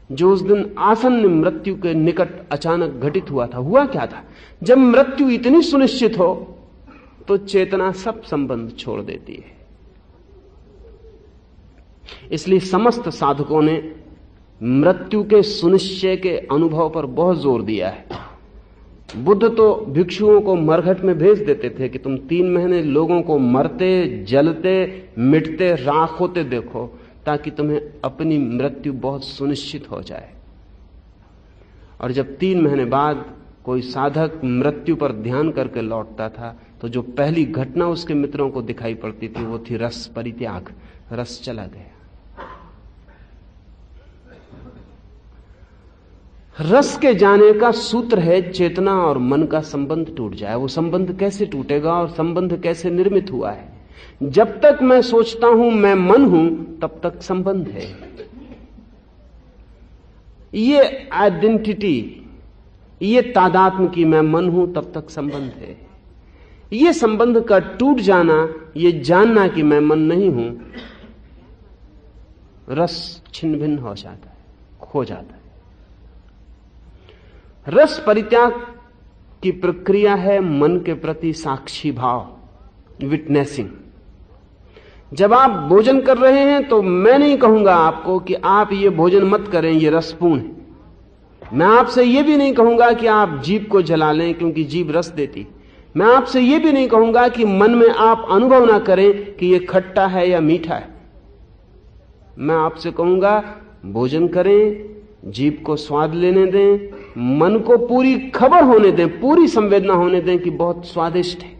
जो उस दिन आसन्न मृत्यु के निकट अचानक घटित हुआ था। हुआ क्या था? जब मृत्यु इतनी सुनिश्चित हो तो चेतना सब संबंध छोड़ देती है। इसलिए समस्त साधकों ने मृत्यु के सुनिश्चय के अनुभव पर बहुत जोर दिया है। बुद्ध तो भिक्षुओं को मरघट में भेज देते थे कि तुम 3 महीने लोगों को मरते, जलते, मिटते, राख होते देखो, ताकि तुम्हें अपनी मृत्यु बहुत सुनिश्चित हो जाए। और जब 3 महीने बाद कोई साधक मृत्यु पर ध्यान करके लौटता था तो जो पहली घटना उसके मित्रों को दिखाई पड़ती थी वो थी रस परित्याग। रस चला गया। रस के जाने का सूत्र है चेतना और मन का संबंध टूट जाए। वो संबंध कैसे टूटेगा और संबंध कैसे निर्मित हुआ है? जब तक मैं सोचता हूं मैं मन हूं, तब तक संबंध है। ये आइडेंटिटी, ये तादात्म्य की मैं मन हूं, तब तक संबंध है। ये संबंध का टूट जाना, ये जानना कि मैं मन नहीं हूं, रस छिन्न भिन्न हो जाता है, खो जाता है। रस परित्याग की प्रक्रिया है मन के प्रति साक्षी भाव, विटनेसिंग। जब आप भोजन कर रहे हैं तो मैं नहीं कहूंगा आपको कि आप ये भोजन मत करें, ये रसपूर्ण है। मैं आपसे यह भी नहीं कहूंगा कि आप जीभ को जला लें क्योंकि जीभ रस देती। मैं आपसे यह भी नहीं कहूंगा कि मन में आप अनुभव ना करें कि यह खट्टा है या मीठा है। मैं आपसे कहूंगा भोजन करें, जीभ को स्वाद लेने दें, मन को पूरी खबर होने दें, पूरी संवेदना होने दें कि बहुत स्वादिष्ट है।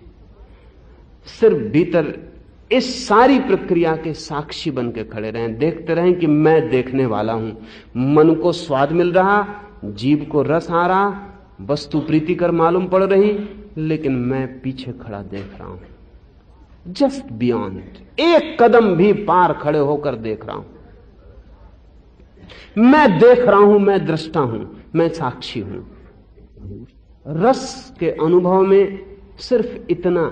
सिर्फ भीतर इस सारी प्रक्रिया के साक्षी बन के खड़े रहें, देखते रहें कि मैं देखने वाला हूं। मन को स्वाद मिल रहा, जीभ को रस आ रहा, वस्तु प्रीतिकर मालूम पड़ रही, लेकिन मैं पीछे खड़ा देख रहा हूं, जस्ट बियॉन्ड, एक कदम भी पार खड़े होकर देख रहा हूं। मैं देख रहा हूं, मैं दृष्टा हूं, मैं साक्षी हूं। रस के अनुभव में सिर्फ इतना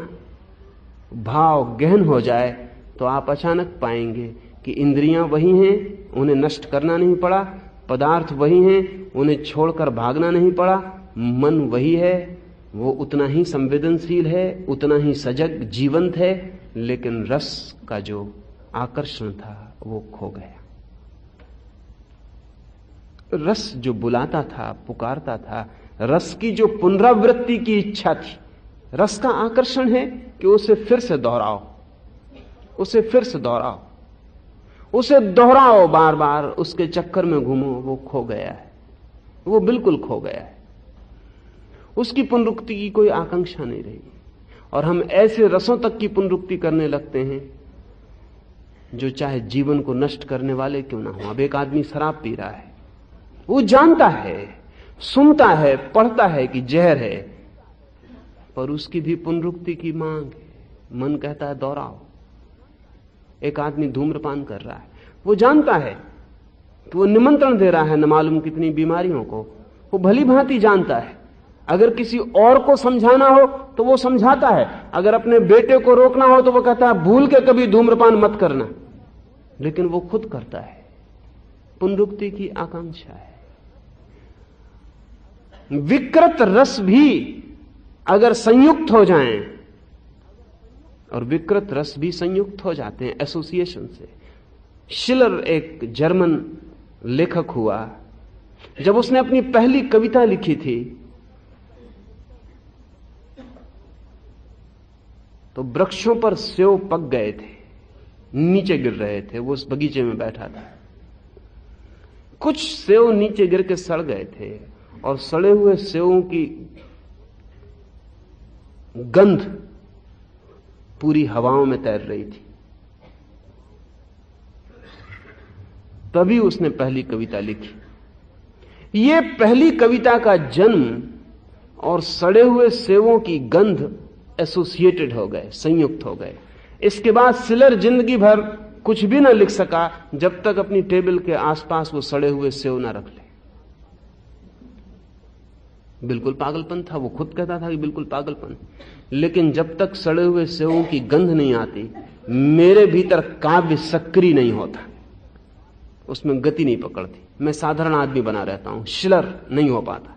भाव गहन हो जाए तो आप अचानक पाएंगे कि इंद्रियां वही हैं, उन्हें नष्ट करना नहीं पड़ा, पदार्थ वही हैं, उन्हें छोड़कर भागना नहीं पड़ा, मन वही है, वो उतना ही संवेदनशील है, उतना ही सजग जीवंत है, लेकिन रस का जो आकर्षण था वो खो गया। रस जो बुलाता था, पुकारता था, रस की जो पुनरावृत्ति की इच्छा थी, रस का आकर्षण है कि उसे फिर से दोहराओ, उसे फिर से दोहराओ, उसे दोहराओ, बार बार उसके चक्कर में घूमो। वो खो गया है, वो बिल्कुल खो गया है। उसकी पुनरुक्ति की कोई आकांक्षा नहीं रही। और हम ऐसे रसों तक की पुनरुक्ति करने लगते हैं जो चाहे जीवन को नष्ट करने वाले क्यों ना हो। अब एक आदमी शराब पी रहा है, वो जानता है, सुनता है, पढ़ता है कि जहर है, पर उसकी भी पुनरुक्ति की मांग है। मन कहता है दोहराओ। एक आदमी धूम्रपान कर रहा है, वो जानता है कि वो निमंत्रण दे रहा है न मालूम कितनी बीमारियों को, वो भली भांति जानता है। अगर किसी और को समझाना हो तो वो समझाता है, अगर अपने बेटे को रोकना हो तो वो कहता है भूल के कभी धूम्रपान मत करना, लेकिन वो खुद करता है। पुनरुक्ति की आकांक्षा है। विकृत रस भी अगर संयुक्त हो जाएं, और विकृत रस भी संयुक्त हो जाते हैं एसोसिएशन से। शिलर एक जर्मन लेखक हुआ, जब उसने अपनी पहली कविता लिखी थी तो वृक्षों पर सेव पक गए थे, नीचे गिर रहे थे। वो उस बगीचे में बैठा था, कुछ सेव नीचे गिर के सड़ गए थे और सड़े हुए सेवों की गंध पूरी हवाओं में तैर रही थी। तभी उसने पहली कविता लिखी। यह पहली कविता का जन्म और सड़े हुए सेवों की गंध एसोसिएटेड हो गए, संयुक्त हो गए। इसके बाद शिलर जिंदगी भर कुछ भी ना लिख सका जब तक अपनी टेबल के आसपास वो सड़े हुए सेव ना रख ले। बिल्कुल पागलपन था, वो खुद कहता था कि बिल्कुल पागलपन। लेकिन जब तक सड़े हुए सेवों की गंध नहीं आती, मेरे भीतर काव्य सक्रिय नहीं होता, उसमें गति नहीं पकड़ती। मैं साधारण आदमी बना रहता हूं, शिलर नहीं हो पाता।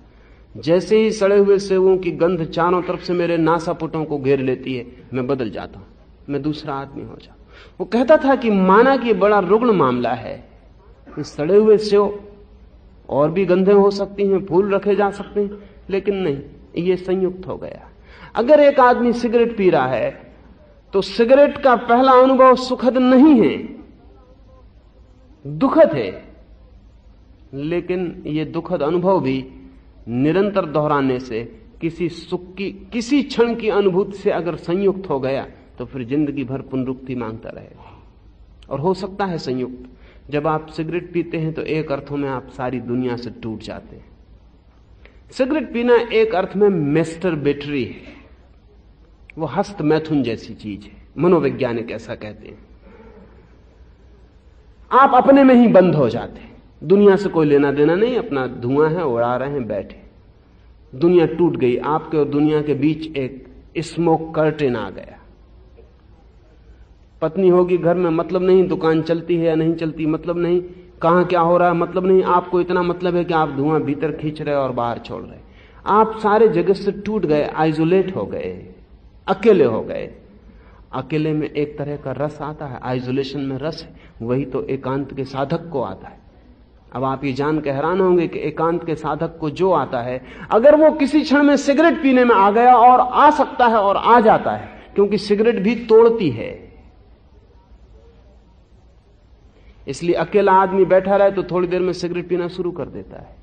जैसे ही सड़े हुए सेवों की गंध चारों तरफ से मेरे नासापुटों को घेर लेती है, मैं बदल जाता हूं, मैं दूसरा आदमी हो जाता हूं। वो कहता था कि माना कि बड़ा रुग्ण मामला है, इस सड़े हुए सेव और भी गंधें हो सकती हैं, फूल रखे जा सकते हैं, लेकिन नहीं, ये संयुक्त हो गया। अगर एक आदमी सिगरेट पी रहा है तो सिगरेट का पहला अनुभव सुखद नहीं है, दुखद है, लेकिन यह दुखद अनुभव भी निरंतर दोहराने से किसी सुख की, किसी क्षण की अनुभूति से अगर संयुक्त हो गया तो फिर जिंदगी भर पुनरुक्ति मांगता रहेगा। और हो सकता है संयुक्त। जब आप सिगरेट पीते हैं तो एक अर्थों में आप सारी दुनिया से टूट जाते हैं। सिगरेट पीना एक अर्थ में मैस्टरबेटरी है, वो हस्त मैथुन जैसी चीज है, मनोवैज्ञानिक ऐसा कहते हैं। आप अपने में ही बंद हो जाते हैं, दुनिया से कोई लेना देना नहीं, अपना धुआं है, उड़ा रहे हैं, बैठे। दुनिया टूट गई, आपके और दुनिया के बीच एक स्मोक कर्टेन आ गया। पत्नी होगी घर में, मतलब नहीं, दुकान चलती है या नहीं चलती, मतलब नहीं, कहां क्या हो रहा है, मतलब नहीं। आपको इतना मतलब है कि आप धुआं भीतर खींच रहे और बाहर छोड़ रहे। आप सारे जगत से टूट गए, आइसोलेट हो गए, अकेले हो गए। अकेले में एक तरह का रस आता है, आइसोलेशन में रस है, वही तो एकांत के साधक को आता है। अब आप ये जान के हैरान होंगे कि एकांत के साधक को जो आता है, अगर वो किसी क्षण में सिगरेट पीने में आ गया, और आ सकता है और आ जाता है, क्योंकि सिगरेट भी तोड़ती है। इसलिए अकेला आदमी बैठा रहे तो थोड़ी देर में सिगरेट पीना शुरू कर देता है।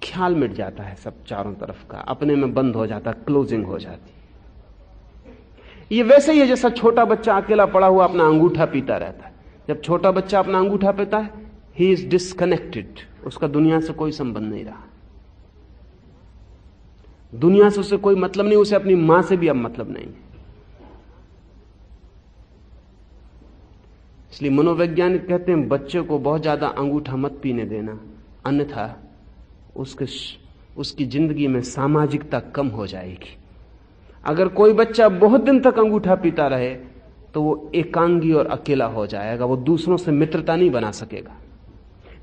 ख्याल मिट जाता है सब चारों तरफ का, अपने में बंद हो जाता, क्लोजिंग हो जाती। ये वैसे ही है जैसा छोटा बच्चा अकेला पड़ा हुआ अपना अंगूठा पीता रहता है। जब छोटा बच्चा अपना अंगूठा पीता है, ही इज डिस्कनेक्टेड, उसका दुनिया से कोई संबंध नहीं रहा, दुनिया से उसे कोई मतलब नहीं, उसे अपनी मां से भी अब मतलब नहीं। इसलिए मनोवैज्ञानिक कहते हैं बच्चे को बहुत ज्यादा अंगूठा मत पीने देना, अन्यथा उसकी जिंदगी में सामाजिकता कम हो जाएगी। अगर कोई बच्चा बहुत दिन तक अंगूठा पीता रहे तो वो एकांगी और अकेला हो जाएगा, वो दूसरों से मित्रता नहीं बना सकेगा।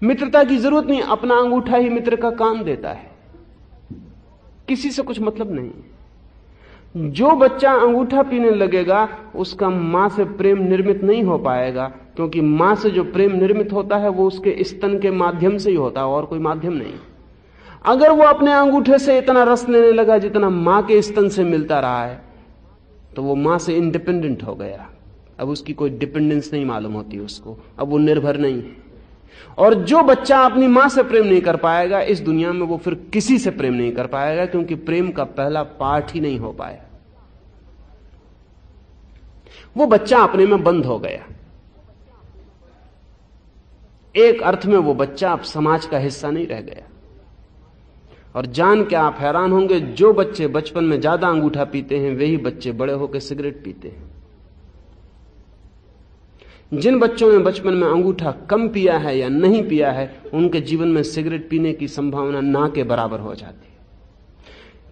मित्रता की जरूरत नहीं, अपना अंगूठा ही मित्र का काम देता है, किसी से कुछ मतलब नहीं। जो बच्चा अंगूठा पीने लगेगा उसका मां से प्रेम निर्मित नहीं हो पाएगा, क्योंकि मां से जो प्रेम निर्मित होता है वो उसके स्तन के माध्यम से ही होता है, और कोई माध्यम नहीं। अगर वो अपने अंगूठे से इतना रस लेने लगा जितना मां के स्तन से मिलता रहा है, तो वो मां से इंडिपेंडेंट हो गया। अब उसकी कोई डिपेंडेंस नहीं मालूम होती उसको, अब वो निर्भर नहीं है। और जो बच्चा अपनी मां से प्रेम नहीं कर पाएगा, इस दुनिया में वो फिर किसी से प्रेम नहीं कर पाएगा, क्योंकि प्रेम का पहला पाठ ही नहीं हो पाया। वो बच्चा अपने में बंद हो गया। एक अर्थ में वो बच्चा अब समाज का हिस्सा नहीं रह गया। और जान के आप हैरान होंगे, जो बच्चे बचपन में ज्यादा अंगूठा पीते हैं वही बच्चे बड़े होकर सिगरेट पीते हैं। जिन बच्चों ने बचपन में अंगूठा कम पिया है या नहीं पिया है, उनके जीवन में सिगरेट पीने की संभावना ना के बराबर हो जाती है,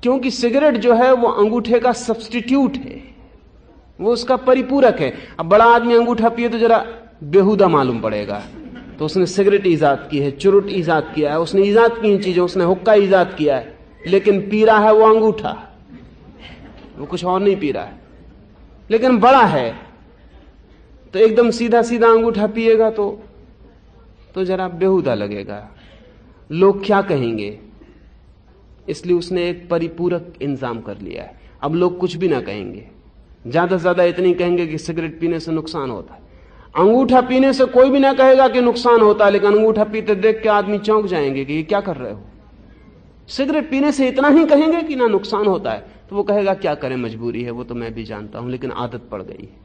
क्योंकि सिगरेट जो है वो अंगूठे का सब्स्टिट्यूट है, वो उसका परिपूरक है। अब बड़ा आदमी अंगूठा पिए तो जरा बेहुदा मालूम पड़ेगा, तो उसने सिगरेट ईजाद की है, चुरुट ईजाद किया है, उसने ईजाद की चीजें, उसने हुक्का ईजाद किया है, लेकिन पी रहा है वो अंगूठा, वो कुछ और नहीं पी रहा है। लेकिन बड़ा है तो एकदम सीधा सीधा अंगूठा पिएगा तो जरा बेहुदा लगेगा, लोग क्या कहेंगे, इसलिए उसने एक परिपूरक इंतजाम कर लिया है। अब लोग कुछ भी ना कहेंगे, ज्यादा से ज्यादा इतनी कहेंगे कि सिगरेट पीने से नुकसान होता है। अंगूठा पीने से कोई भी ना कहेगा कि नुकसान होता है, लेकिन अंगूठा पीते देख के आदमी चौंक जाएंगे कि ये क्या कर रहे हो। सिगरेट पीने से इतना ही कहेंगे कि ना नुकसान होता है, तो वो कहेगा क्या करें, मजबूरी है, वो तो मैं भी जानता हूं, लेकिन आदत पड़ गई है।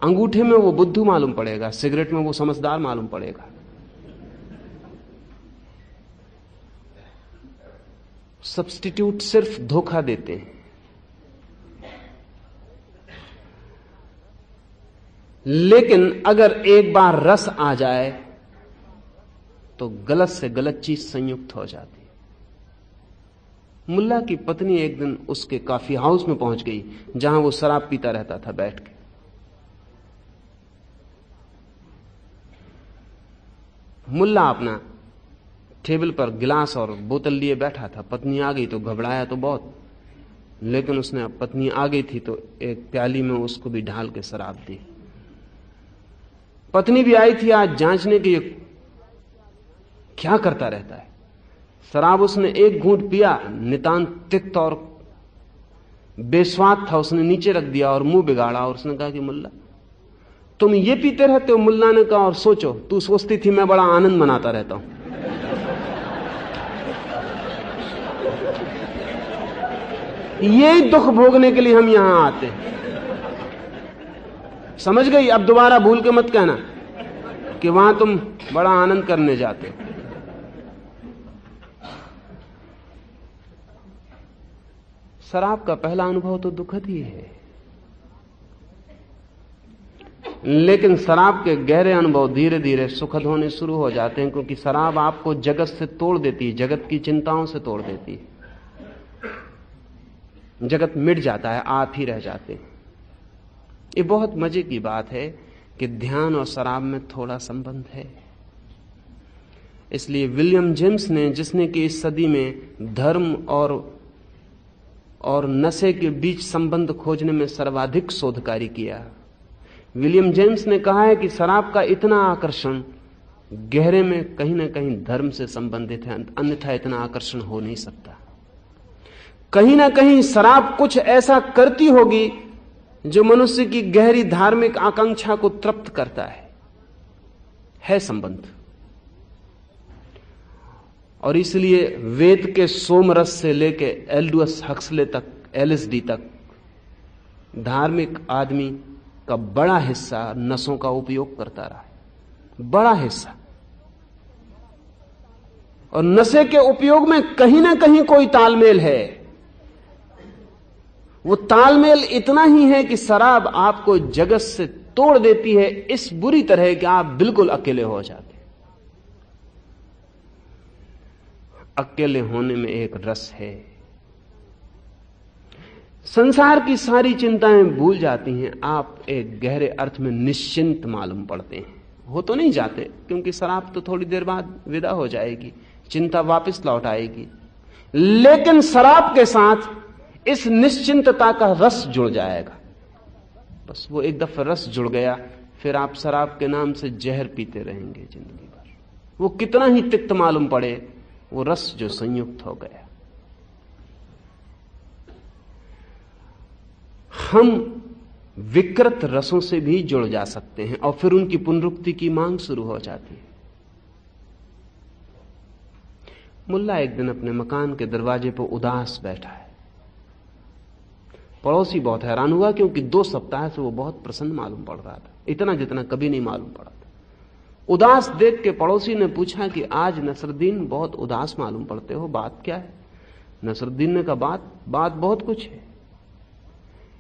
अंगूठे में वो बुद्धू मालूम पड़ेगा, सिगरेट में वो समझदार मालूम पड़ेगा। सब्स्टिट्यूट सिर्फ धोखा देते हैं। लेकिन अगर एक बार रस आ जाए तो गलत से गलत चीज संयुक्त हो जाती है। मुल्ला की पत्नी एक दिन उसके कॉफी हाउस में पहुंच गई, जहां वो शराब पीता रहता था बैठ के। मुल्ला अपना टेबल पर गिलास और बोतल लिए बैठा था। पत्नी आ गई तो घबराया तो बहुत, लेकिन उसने, पत्नी आ गई थी तो एक प्याली में उसको भी ढाल के शराब दी। पत्नी भी आई थी आज जांचने के, क्या करता रहता है। शराब उसने एक घूंट पिया, नितांत तिक्त और बेस्वाद था, उसने नीचे रख दिया और मुंह बिगाड़ा, और उसने कहा कि मुल्ला तुम ये पीते रहते हो। मुल्ला ने कहा, और सोचो, तू सोचती थी मैं बड़ा आनंद मनाता रहता हूं। यही दुख भोगने के लिए हम यहां आते हैं। समझ गई? अब दोबारा भूल के मत कहना कि वहां तुम बड़ा आनंद करने जाते हो। शराब का पहला अनुभव तो दुखद ही है, लेकिन शराब के गहरे अनुभव धीरे धीरे सुखद होने शुरू हो जाते हैं, क्योंकि शराब आपको जगत से तोड़ देती है, जगत की चिंताओं से तोड़ देती है। जगत मिट जाता है, आप ही रह जाते हैं। ये बहुत मजे की बात है कि ध्यान और शराब में थोड़ा संबंध है। इसलिए विलियम जेम्स ने, जिसने कि इस सदी में धर्म और नशे के बीच संबंध खोजने में सर्वाधिक शोधकारी किया, विलियम जेम्स ने कहा है कि शराब का इतना आकर्षण गहरे में कहीं ना कहीं धर्म से संबंधित है, अन्यथा इतना आकर्षण हो नहीं सकता। कहीं ना कहीं शराब कुछ ऐसा करती होगी जो मनुष्य की गहरी धार्मिक आकांक्षा को तृप्त करता है संबंध। और इसलिए वेद के सोमरस से लेके एल्डुअस हक्सले तक, एलएसडी तक, धार्मिक आदमी का बड़ा हिस्सा नसों का उपयोग करता रहा है, बड़ा हिस्सा। और नशे के उपयोग में कहीं ना कहीं कोई तालमेल है। वो तालमेल इतना ही है कि शराब आपको जगत से तोड़ देती है इस बुरी तरह कि आप बिल्कुल अकेले हो जाते। अकेले होने में एक रस है। संसार की सारी चिंताएं भूल जाती हैं, आप एक गहरे अर्थ में निश्चिंत मालूम पड़ते हैं। हो तो नहीं जाते, क्योंकि शराब तो थोड़ी देर बाद विदा हो जाएगी, चिंता वापस लौट आएगी, लेकिन शराब के साथ इस निश्चिंतता का रस जुड़ जाएगा। बस वो एक दफा रस जुड़ गया, फिर आप शराब के नाम से जहर पीते रहेंगे जिंदगी भर। वो कितना ही तिक्त मालूम पड़े, वो रस जो संयुक्त हो गया। हम विकृत रसों से भी जुड़ जा सकते हैं और फिर उनकी पुनरुक्ति की मांग शुरू हो जाती है। मुल्ला एक दिन अपने मकान के दरवाजे पर उदास बैठा है। पड़ोसी बहुत हैरान हुआ, क्योंकि 2 सप्ताह से वो बहुत प्रसन्न मालूम पड़ रहा था, इतना जितना कभी नहीं मालूम पड़ा था। उदास देख के पड़ोसी ने पूछा कि आज नसरुद्दीन बहुत उदास मालूम पड़ते हो, बात क्या है? नसरुद्दीन ने कहा, बात बहुत कुछ है।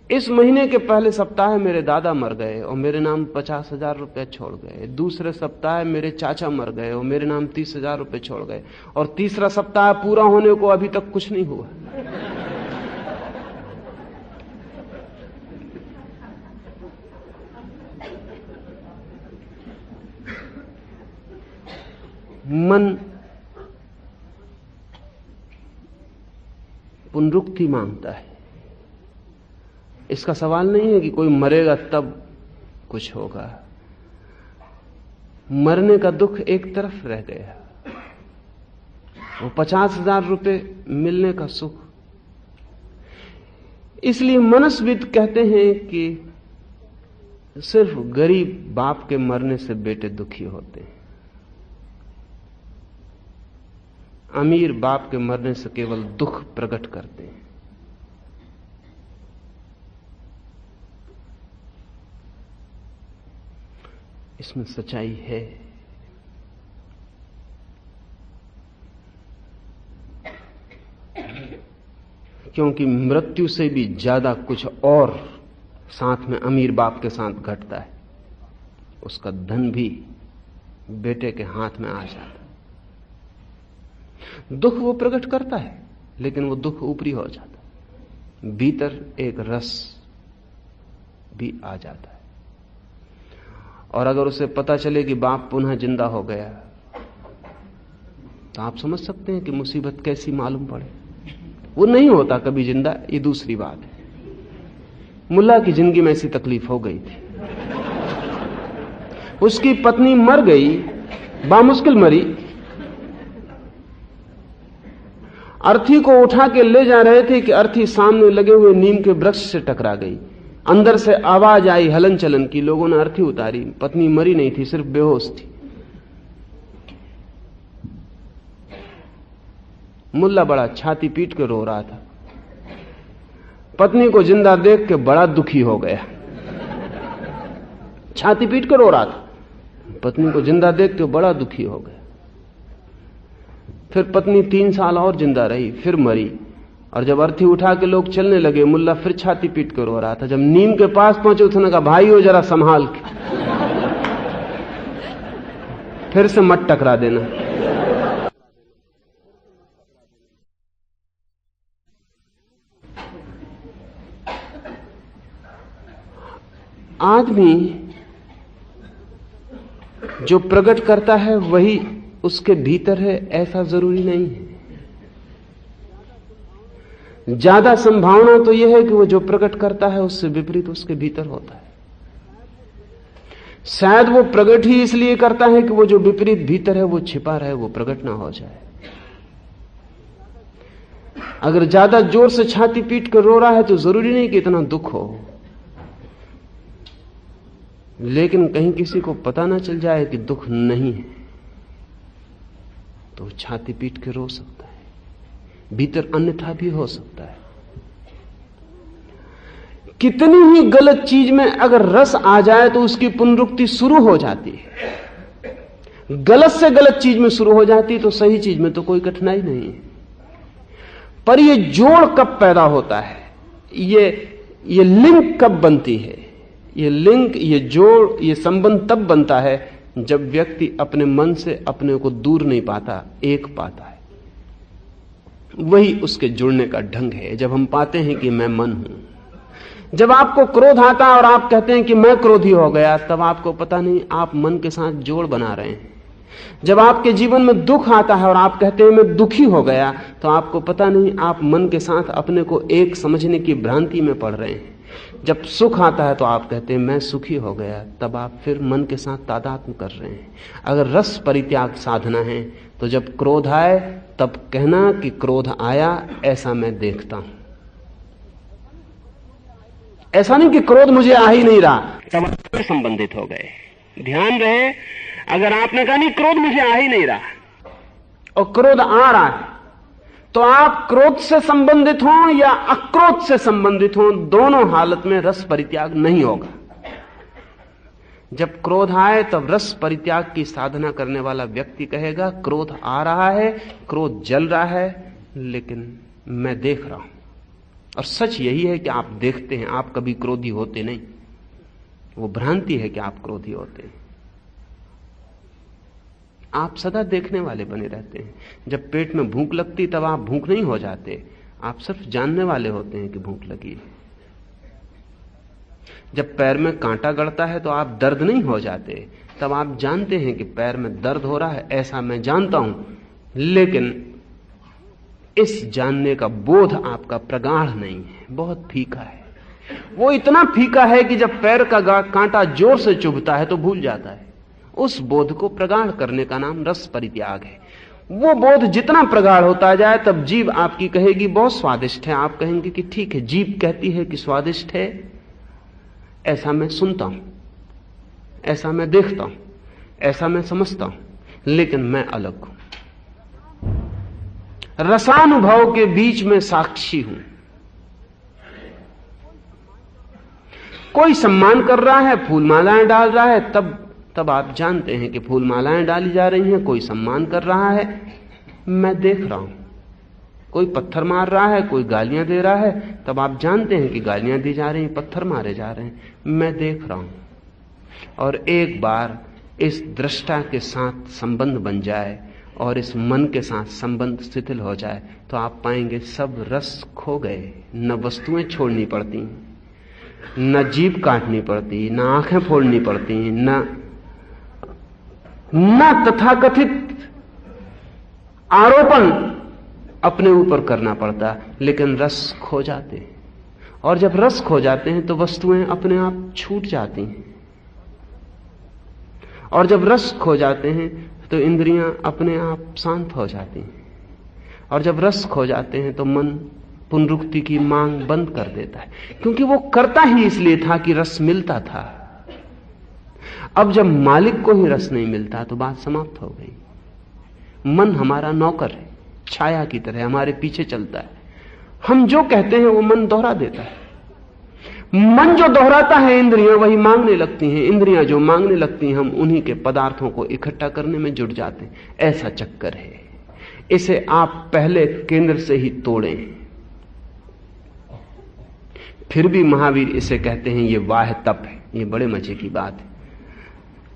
इस महीने के पहले सप्ताह मेरे दादा मर गए और मेरे नाम 50,000 रुपए छोड़ गए। दूसरे सप्ताह मेरे चाचा मर गए और मेरे नाम 30,000 रुपए छोड़ गए। और तीसरा सप्ताह पूरा होने को अभी तक कुछ नहीं हुआ। मन पुनरुक्ति मांगता है। इसका सवाल नहीं है कि कोई मरेगा तब कुछ होगा। मरने का दुख एक तरफ रह गया, वो 50,000 रुपए मिलने का सुख। इसलिए मनस्विद कहते हैं कि सिर्फ गरीब बाप के मरने से बेटे दुखी होते हैं, अमीर बाप के मरने से केवल दुख प्रकट करते हैं। इसमें सच्चाई है। क्योंकि मृत्यु से भी ज्यादा कुछ और साथ में अमीर बाप के साथ घटता है। उसका धन भी बेटे के हाथ में आ जाता है। दुख वो प्रकट करता है, लेकिन वो दुख ऊपरी हो जाता है, भीतर एक रस भी आ जाता है। और अगर उसे पता चले कि बाप पुनः जिंदा हो गया, तो आप समझ सकते हैं कि मुसीबत कैसी मालूम पड़े। वो नहीं होता कभी जिंदा, ये दूसरी बात है। मुल्ला की जिंदगी में ऐसी तकलीफ हो गई थी। उसकी पत्नी मर गई, बामुश्किल मरी। अर्थी को उठा के ले जा रहे थे कि अर्थी सामने लगे हुए नीम के वृक्ष से टकरा गई। अंदर से आवाज आई हलन चलन की, लोगों ने अर्थी उतारी। पत्नी मरी नहीं थी, सिर्फ बेहोश थी। मुल्ला बड़ा छाती पीट के रो रहा था। पत्नी को जिंदा देख के बड़ा दुखी हो गया, छाती पीट के रो रहा था। पत्नी को जिंदा देख के बड़ा दुखी हो गया। फिर पत्नी 3 साल और जिंदा रही, फिर मरी। और जब अर्थी उठा के लोग चलने लगे, मुल्ला फिर छाती पीट कर रो रहा था। जब नीम के पास पहुंचे, उसने कहा, भाई हो जरा संभाल के, फिर से मत टकरा देना। आदमी जो प्रकट करता है वही उसके भीतर है, ऐसा जरूरी नहीं है। ज्यादा संभावना तो यह है कि वो जो प्रकट करता है उससे विपरीत उसके भीतर होता है। शायद वो प्रकट ही इसलिए करता है कि वो जो विपरीत भीतर है वो छिपा रहे, वो प्रकट ना हो जाए। अगर ज्यादा जोर से छाती पीट कर रो रहा है तो जरूरी नहीं कि इतना दुख हो, लेकिन कहीं किसी को पता ना चल जाए कि दुख नहीं है तो छाती पीट के रो सकता है। भीतर अन्यथा भी हो सकता है। कितनी ही गलत चीज में अगर रस आ जाए तो उसकी पुनरुक्ति शुरू हो जाती है। गलत से गलत चीज में शुरू हो जाती है तो सही चीज में तो कोई कठिनाई नहीं है। पर ये जोड़ कब पैदा होता है, ये लिंक कब बनती है, ये लिंक, ये जोड़, ये संबंध तब बनता है जब व्यक्ति अपने मन से अपने को दूर नहीं पाता, एक पाता है। वही उसके जुड़ने का ढंग है। जब हम पाते हैं कि मैं मन हूं, जब आपको क्रोध आता है और आप कहते हैं कि मैं क्रोधी हो गया, तब आपको पता नहीं आप मन के साथ जोड़ बना रहे हैं। जब आपके जीवन में दुख आता है और आप कहते हैं मैं दुखी हो गया, तो आपको पता नहीं आप मन के साथ अपने को एक समझने की भ्रांति में पड़ रहे हैं। जब सुख आता है तो आप कहते हैं मैं सुखी हो गया, तब आप फिर मन के साथ तादात्म्य कर रहे हैं। अगर रस परित्याग साधना है तो जब क्रोध आए तब कहना कि क्रोध आया, ऐसा मैं देखता हूं। ऐसा नहीं कि क्रोध मुझे आ ही नहीं रहा, तब आप संबंधित हो गए। ध्यान रहे, अगर आपने कहा नहीं क्रोध मुझे आ ही नहीं रहा और क्रोध आ रहा है, तो आप क्रोध से संबंधित हो या अक्रोध से संबंधित हो, दोनों हालत में रस परित्याग नहीं होगा। जब क्रोध आए तब रस परित्याग की साधना करने वाला व्यक्ति कहेगा क्रोध आ रहा है, क्रोध जल रहा है, लेकिन मैं देख रहा हूं। और सच यही है कि आप देखते हैं, आप कभी क्रोधी होते नहीं। वो भ्रांति है कि आप क्रोधी होते हैं। आप सदा देखने वाले बने रहते हैं। जब पेट में भूख लगती तब आप भूख नहीं हो जाते, आप सिर्फ जानने वाले होते हैं कि भूख लगी है। जब पैर में कांटा गड़ता है तो आप दर्द नहीं हो जाते, तब आप जानते हैं कि पैर में दर्द हो रहा है, ऐसा मैं जानता हूं। लेकिन इस जानने का बोध आपका प्रगाढ़ नहीं है, बहुत फीका है। वो इतना फीका है कि जब पैर का कांटा जोर से चुभता है तो भूल जाता है। उस बोध को प्रगाढ़ करने का नाम रस परित्याग है। वो बोध जितना प्रगाढ़ होता जाए तब जीभ आपकी कहेगी बहुत स्वादिष्ट है, आप कहेंगे कि ठीक है, जीभ कहती है कि स्वादिष्ट है, ऐसा मैं सुनता हूं, ऐसा मैं देखता हूं, ऐसा मैं समझता हूं, लेकिन मैं अलग हूं। रसानुभव के बीच में साक्षी हूं। कोई सम्मान कर रहा है, फूल मालाएं डाल रहा है, तब आप जानते हैं कि फूल मालाएं डाली जा रही हैं, कोई सम्मान कर रहा है, मैं देख रहा हूं। कोई पत्थर मार रहा है, कोई गालियां दे रहा है, तब आप जानते हैं कि गालियां दी जा रही हैं, पत्थर मारे जा रहे हैं, मैं देख रहा हूं। और एक बार इस दृष्टा के साथ संबंध बन जाए और इस मन के साथ संबंध शिथिल हो जाए तो आप पाएंगे सब रस खो गए। न वस्तुएं छोड़नी पड़ती, न जीभ काटनी पड़ती, न आंखें फोड़नी पड़ती, न तथाकथित आरोपण अपने ऊपर करना पड़ता, लेकिन रस खो जाते हैं। और जब रस खो जाते हैं तो वस्तुएं अपने आप छूट जाती हैं। और जब रस खो जाते हैं तो इंद्रियां अपने आप शांत हो जाती हैं। और जब रस खो जाते हैं तो मन पुनरुक्ति की मांग बंद कर देता है, क्योंकि वो करता ही इसलिए था कि रस मिलता था। अब जब मालिक को ही रस नहीं मिलता तो बात समाप्त हो गई। मन हमारा नौकर है, छाया की तरह हमारे पीछे चलता है। हम जो कहते हैं वो मन दोहरा देता है। मन जो दोहराता है इंद्रियां वही मांगने लगती हैं, इंद्रियां जो मांगने लगती हैं हम उन्हीं के पदार्थों को इकट्ठा करने में जुट जाते हैं। ऐसा चक्कर है। इसे आप पहले केंद्र से ही तोड़ें। फिर भी महावीर इसे कहते हैं ये वाह तप है। ये बड़े मजे की बात है।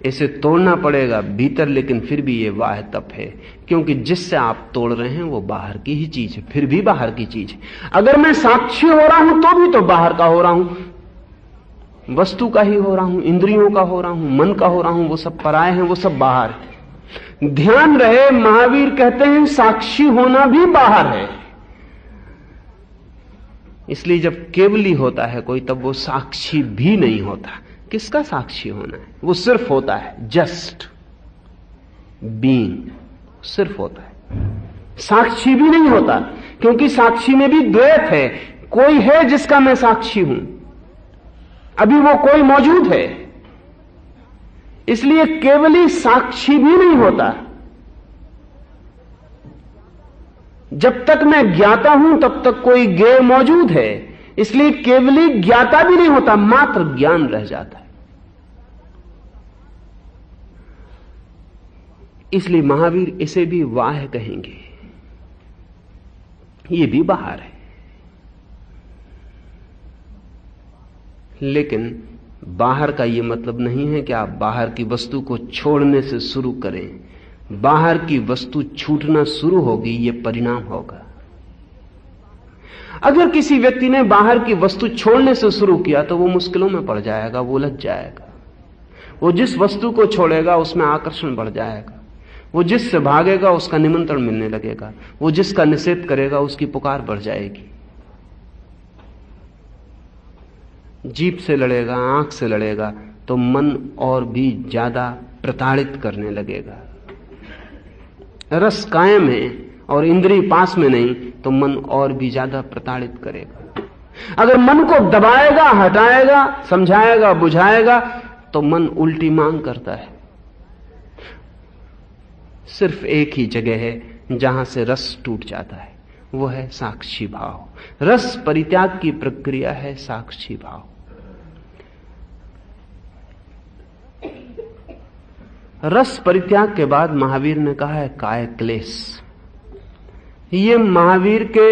इसे तोड़ना पड़ेगा भीतर, लेकिन फिर भी ये वाह तप है, क्योंकि जिससे आप तोड़ रहे हैं वो बाहर की ही चीज है, फिर भी बाहर की चीज है। अगर मैं साक्षी हो रहा हूं तो भी तो बाहर का हो रहा हूं, वस्तु का ही हो रहा हूं, इंद्रियों का हो रहा हूं, मन का हो रहा हूं, वो सब पराये हैं, वो सब बाहर है। ध्यान रहे, महावीर कहते हैं साक्षी होना भी बाहर है। इसलिए जब केवली होता है कोई, तब वो साक्षी भी नहीं होता। किसका साक्षी होना है? वो सिर्फ होता है, जस्ट बीइंग, सिर्फ होता है, साक्षी भी नहीं होता, क्योंकि साक्षी में भी द्वैत है। कोई है जिसका मैं साक्षी हूं, अभी वो कोई मौजूद है, इसलिए केवल ही साक्षी भी नहीं होता। जब तक मैं ज्ञाता हूं तब तक कोई ज्ञेय मौजूद है, इसलिए केवली ज्ञाता भी नहीं होता, मात्र ज्ञान रह जाता है। इसलिए महावीर इसे भी वाह कहेंगे, ये भी बाहर है। लेकिन बाहर का यह मतलब नहीं है कि आप बाहर की वस्तु को छोड़ने से शुरू करें। बाहर की वस्तु छूटना शुरू होगी, यह परिणाम होगा। अगर किसी व्यक्ति ने बाहर की वस्तु छोड़ने से शुरू किया तो वो मुश्किलों में पड़ जाएगा, वो उलझ जाएगा। वो जिस वस्तु को छोड़ेगा उसमें आकर्षण बढ़ जाएगा, वो जिससे भागेगा उसका निमंत्रण मिलने लगेगा, वो जिसका निषेध करेगा उसकी पुकार बढ़ जाएगी। जीभ से लड़ेगा, आंख से लड़ेगा तो मन और भी ज्यादा प्रताड़ित करने लगेगा। रस कायम है और इंद्रिय पास में नहीं तो मन और भी ज्यादा प्रताड़ित करेगा। अगर मन को दबाएगा, हटाएगा, समझाएगा, बुझाएगा तो मन उल्टी मांग करता है। सिर्फ एक ही जगह है जहां से रस टूट जाता है, वो है साक्षी भाव। रस परित्याग की प्रक्रिया है साक्षी भाव। रस परित्याग के बाद महावीर ने कहा है काय क्लेश। ये महावीर के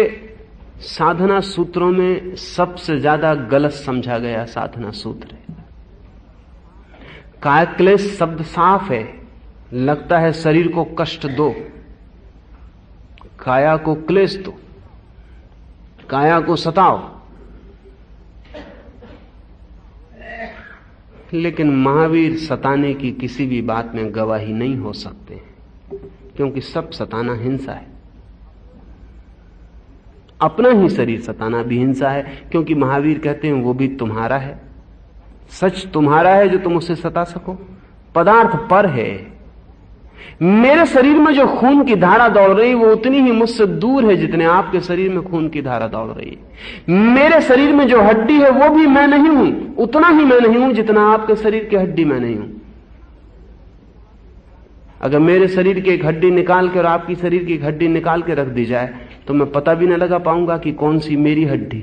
साधना सूत्रों में सबसे ज्यादा गलत समझा गया साधना सूत्र है। काय क्लेश शब्द साफ है, लगता है शरीर को कष्ट दो, काया को क्लेश दो, काया को सताओ। लेकिन महावीर सताने की किसी भी बात में गवाही नहीं हो सकते, क्योंकि सब सताना हिंसा है। अपना ही शरीर सताना भी हिंसा है, क्योंकि महावीर कहते हैं वो भी तुम्हारा है। सच तुम्हारा है जो तुम उसे सता सको। पदार्थ पर है। मेरे शरीर में जो खून की धारा दौड़ रही है वो उतनी ही मुझसे दूर है जितने आपके शरीर में खून की धारा दौड़ रही है। मेरे शरीर में जो हड्डी है वो भी मैं नहीं हूं, उतना ही मैं नहीं हूं जितना आपके शरीर की हड्डी मैं नहीं हूं। अगर मेरे शरीर की एक हड्डी निकाल के और आपकी शरीर की एक हड्डी निकाल के रख दी जाए तो मैं पता भी न लगा पाऊंगा कि कौन सी मेरी हड्डी,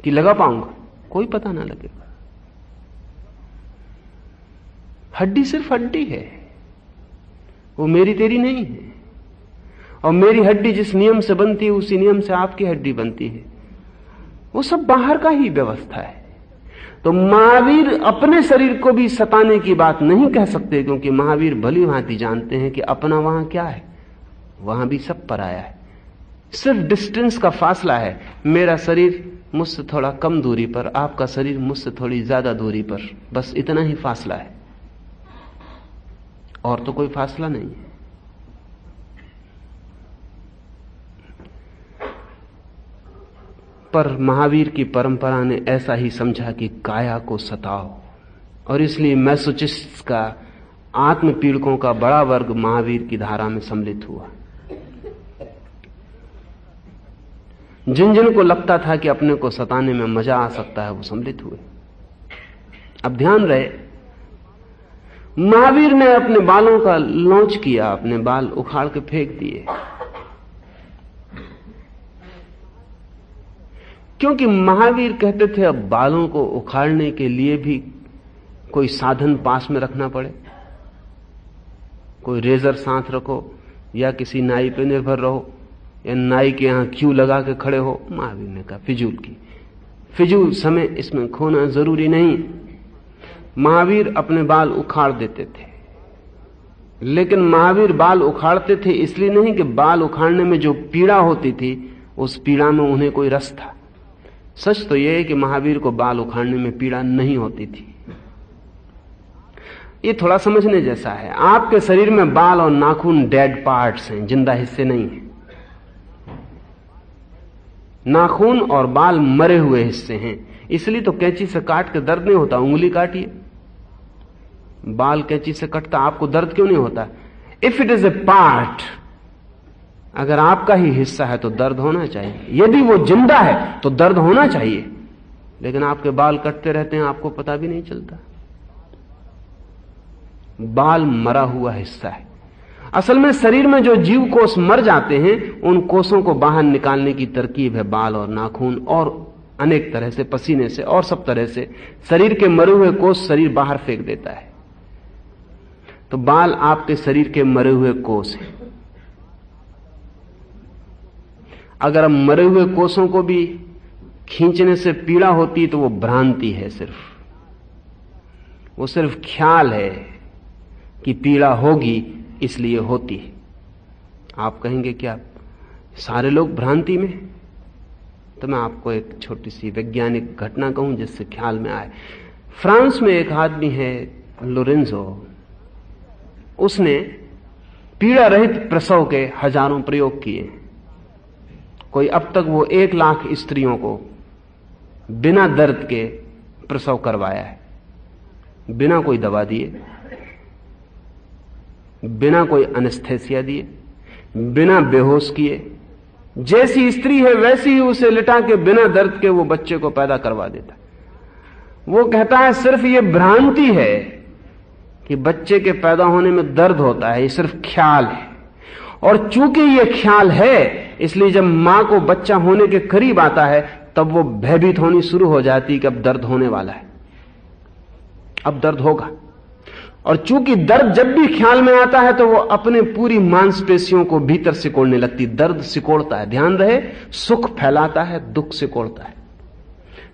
कि लगा पाऊंगा, कोई पता ना लगेगा। हड्डी सिर्फ हड्डी है, वो मेरी तेरी नहीं है। और मेरी हड्डी जिस नियम से बनती है उसी नियम से आपकी हड्डी बनती है। वो सब बाहर का ही व्यवस्था है। तो महावीर अपने शरीर को भी सताने की बात नहीं कह सकते, क्योंकि महावीर भली भांति जानते हैं कि अपना वहां क्या है, वहां भी सब पराया है। सिर्फ डिस्टेंस का फासला है। मेरा शरीर मुझसे थोड़ा कम दूरी पर, आपका शरीर मुझसे थोड़ी ज्यादा दूरी पर, बस इतना ही फासला है, और तो कोई फासला नहीं है। पर महावीर की परंपरा ने ऐसा ही समझा कि काया को सताओ, और इसलिए मैसोचिस्ट्स का, आत्म पीड़कों का बड़ा वर्ग महावीर की धारा में सम्मिलित हुआ। जिन जिन को लगता था कि अपने को सताने में मजा आ सकता है वो सम्मिलित हुए। अब ध्यान रहे, महावीर ने अपने बालों का लॉन्च किया, अपने बाल उखाड़ के फेंक दिए, क्योंकि महावीर कहते थे अब बालों को उखाड़ने के लिए भी कोई साधन पास में रखना पड़े, कोई रेजर साथ रखो, या किसी नाई पे निर्भर रहो, या नाई के यहां क्यू लगा के खड़े हो। महावीर ने कहा फिजूल समय इसमें खोना जरूरी नहीं। महावीर अपने बाल उखाड़ देते थे, लेकिन महावीर बाल उखाड़ते थे इसलिए नहीं कि बाल उखाड़ने में जो पीड़ा होती थी उस पीड़ा में उन्हें कोई रस था। सच तो यह है कि महावीर को बाल उखाड़ने में पीड़ा नहीं होती थी। ये थोड़ा समझने जैसा है। आपके शरीर में बाल और नाखून डेड पार्ट्स हैं, जिंदा हिस्से नहीं हैं। नाखून और बाल मरे हुए हिस्से हैं, इसलिए तो कैंची से काट के दर्द नहीं होता। उंगली काटिए, बाल कैंची से कटता, आपको दर्द क्यों नहीं होता? If it is a part, अगर आपका ही हिस्सा है तो दर्द होना चाहिए। यदि वो जिंदा है तो दर्द होना चाहिए, लेकिन आपके बाल कटते रहते हैं, आपको पता भी नहीं चलता। बाल मरा हुआ हिस्सा है। असल में शरीर में जो जीव कोष मर जाते हैं, उन कोषों को बाहर निकालने की तरकीब है बाल और नाखून और अनेक तरह से, पसीने से और सब तरह से शरीर के मरे हुए कोष शरीर बाहर फेंक देता है। तो बाल आपके शरीर के मरे हुए कोष हैं। अगर हम मरे हुए कोषों को भी खींचने से पीड़ा होती तो वो भ्रांति है, वो सिर्फ ख्याल है कि पीड़ा होगी इसलिए होती है। आप कहेंगे क्या सारे लोग भ्रांति में? तो मैं आपको एक छोटी सी वैज्ञानिक घटना कहूं जिससे ख्याल में आए। फ्रांस में एक आदमी है लोरेंजो, उसने पीड़ा रहित प्रसव के हजारों प्रयोग किए। कोई अब तक वो 1 लाख स्त्रियों को बिना दर्द के प्रसव करवाया है, बिना कोई दवा दिए, बिना कोई एनेस्थेसिया दिए, बिना बेहोश किए। जैसी स्त्री है वैसी ही उसे लिटा के बिना दर्द के वो बच्चे को पैदा करवा देता। वो कहता है सिर्फ ये भ्रांति है कि बच्चे के पैदा होने में दर्द होता है, ये सिर्फ ख्याल है। और चूंकि ये ख्याल है, इसलिए जब मां को बच्चा होने के करीब आता है तब वो भयभीत होनी शुरू हो जाती है कि अब दर्द होने वाला है, अब दर्द होगा। और चूंकि दर्द जब भी ख्याल में आता है तो वो अपने पूरी मांसपेशियों को भीतर सिकोड़ने लगती। दर्द सिकोड़ता है, ध्यान रहे, सुख फैलाता है, दुख सिकोड़ता है।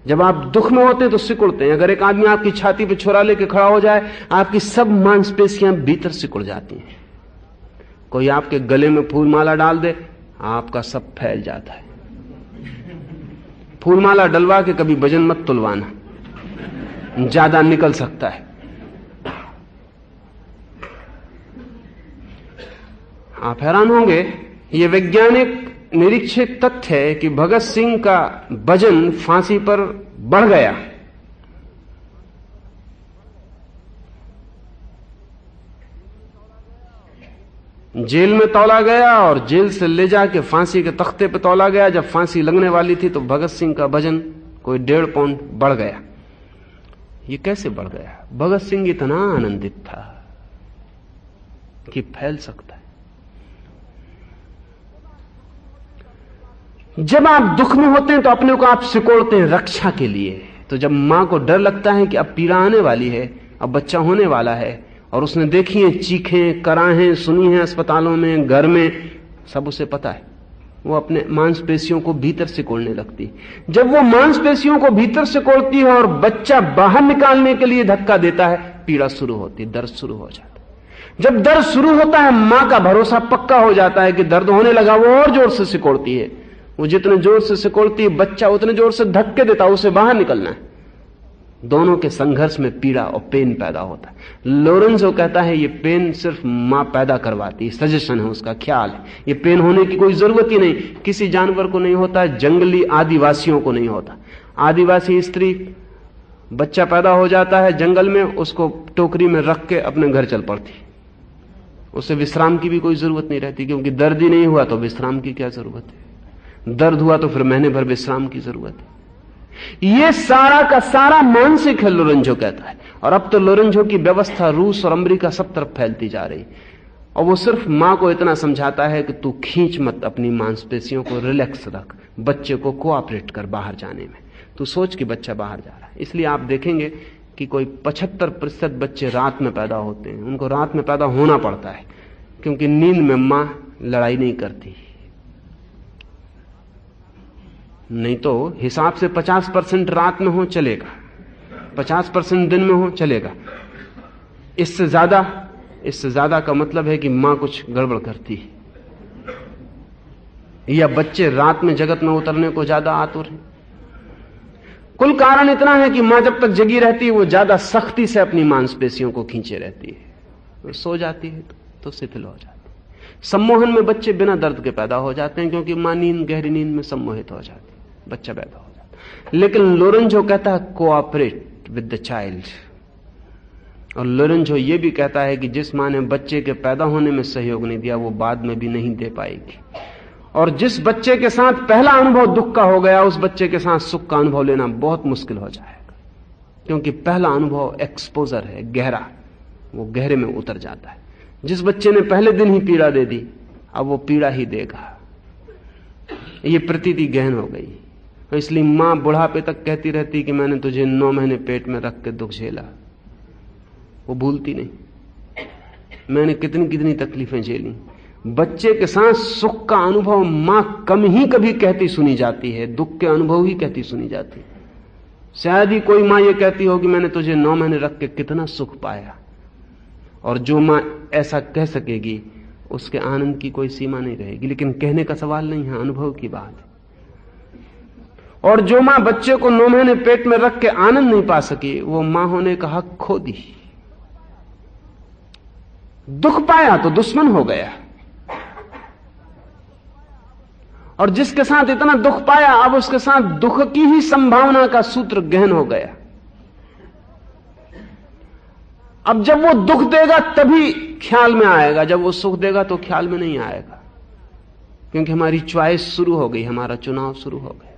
जब आप दुख में होते हैं तो सिकुड़ते हैं। अगर एक आदमी आपकी छाती पे छुरा लेके खड़ा हो जाए, आपकी सब मांसपेशियां भीतर सिकुड़ जाती हैं। कोई आपके गले में फूलमाला डाल दे, आपका सब फैल जाता है। फूलमाला डलवा के कभी वजन मत तुलवाना, ज्यादा निकल सकता है। आप हैरान होंगे, यह वैज्ञानिक निरीक्षित तथ्य है कि भगत सिंह का वजन फांसी पर बढ़ गया। जेल में तौला गया और जेल से ले जाके फांसी के तख्ते पर तौला गया। जब फांसी लगने वाली थी तो भगत सिंह का वजन कोई 1.5 पाउंड बढ़ गया। ये कैसे बढ़ गया? भगत सिंह इतना आनंदित था कि फैल सकता है। जब आप दुख में होते हैं तो अपने को आप सिकोड़ते हैं रक्षा के लिए। तो जब मां को डर लगता है कि अब पीड़ा आने वाली है, अब बच्चा होने वाला है, और उसने देखी है चीखें, कराहें सुनी हैं अस्पतालों में, घर में, सब उसे पता है, वो अपने मांसपेशियों को भीतर सिकोड़ने लगती। जब वो मांसपेशियों को भीतर सिकोड़ती है और बच्चा बाहर निकालने के लिए धक्का देता है, पीड़ा शुरू होती, दर्द शुरू हो जाता है। जब दर्द शुरू होता है, मां का भरोसा पक्का हो जाता है कि दर्द होने लगा, वो और जोर से सिकोड़ती है। वो जितने जोर से सिकोड़ती है, बच्चा उतने जोर से धक्के देता, उसे बाहर निकलना है। दोनों के संघर्ष में पीड़ा और पेन पैदा होता है। लोरेंजो कहता है ये पेन सिर्फ मां पैदा करवाती है, सजेशन है, उसका ख्याल है। ये पेन होने की कोई जरूरत ही नहीं, किसी जानवर को नहीं होता, जंगली आदिवासियों को नहीं होता। आदिवासी स्त्री बच्चा पैदा हो जाता है जंगल में, उसको टोकरी में रख के अपने घर चल पड़ती, उसे विश्राम की भी कोई जरूरत नहीं रहती, क्योंकि दर्द ही नहीं हुआ तो विश्राम की क्या जरूरत है। दर्द हुआ तो फिर महीने भर विश्राम की जरूरत है। यह सारा का सारा मानसिक है, लोरेंजो कहता है। और अब तो लोरेंजो की व्यवस्था रूस और अमेरिका सब तरफ फैलती जा रही, और वो सिर्फ मां को इतना समझाता है कि तू खींच मत अपनी मांसपेशियों को, रिलैक्स रख, बच्चे को कोऑपरेट कर बाहर जाने में, तू सोच कि बच्चा बाहर जा रहा है। इसलिए आप देखेंगे कि कोई 75% बच्चे रात में पैदा होते हैं। उनको रात में पैदा होना पड़ता है, क्योंकि नींद में मां लड़ाई नहीं करती। नहीं तो हिसाब से 50% रात में हो चलेगा, 50% दिन में हो चलेगा। इससे ज्यादा का मतलब है कि मां कुछ गड़बड़ करती है, या बच्चे रात में जगत में उतरने को ज्यादा आतुर हैं। कुल कारण इतना है कि मां जब तक जगी रहती है वो ज्यादा सख्ती से अपनी मांसपेशियों को खींचे रहती है, वो सो जाती है तो शिथिल हो जाती है। सम्मोहन में बच्चे बिना दर्द के पैदा हो जाते हैं, क्योंकि मां नींद, गहरी नींद में सम्मोहित हो जाती है, बच्चा पैदा हो जाता है। लेकिन लोरेंजो कहता है कोऑपरेट विद द चाइल्ड। और लोरेंजो ये भी कहता है कि जिस माँ ने बच्चे के पैदा होने में सहयोग नहीं दिया वो बाद में भी नहीं दे पाएगी। और जिस बच्चे के साथ पहला अनुभव दुख का हो गया उस बच्चे के साथ सुख का अनुभव लेना बहुत मुश्किल हो जाएगा, क्योंकि पहला अनुभव एक्सपोजर है, गहरा, वो गहरे में उतर जाता है। जिस बच्चे ने पहले दिन ही पीड़ा दे दी अब वो पीड़ा ही देगा, ये प्रतीति गहन हो गई। इसलिए मां बुढ़ापे तक कहती रहती कि मैंने तुझे 9 महीने पेट में रख के दुख झेला, वो भूलती नहीं मैंने कितनी कितनी तकलीफें झेली। बच्चे के साथ सुख का अनुभव मां कम ही कभी कहती सुनी जाती है, दुख के अनुभव ही कहती सुनी जाती है। शायद ही कोई मां ये कहती हो कि मैंने तुझे 9 महीने रख के कितना सुख पाया। और जो मां ऐसा कह सकेगी उसके आनंद की कोई सीमा नहीं रहेगी। लेकिन कहने का सवाल नहीं है, अनुभव की बात है। और जो मां बच्चे को 9 महीने पेट में रख के आनंद नहीं पा सकी वो मां होने का हक खो दी। दुख पाया तो दुश्मन हो गया। और जिसके साथ इतना दुख पाया अब उसके साथ दुख की ही संभावना का सूत्र गहन हो गया। अब जब वो दुख देगा तभी ख्याल में आएगा, जब वो सुख देगा तो ख्याल में नहीं आएगा, क्योंकि हमारी चॉइस शुरू हो गई, हमारा चुनाव शुरू हो गया।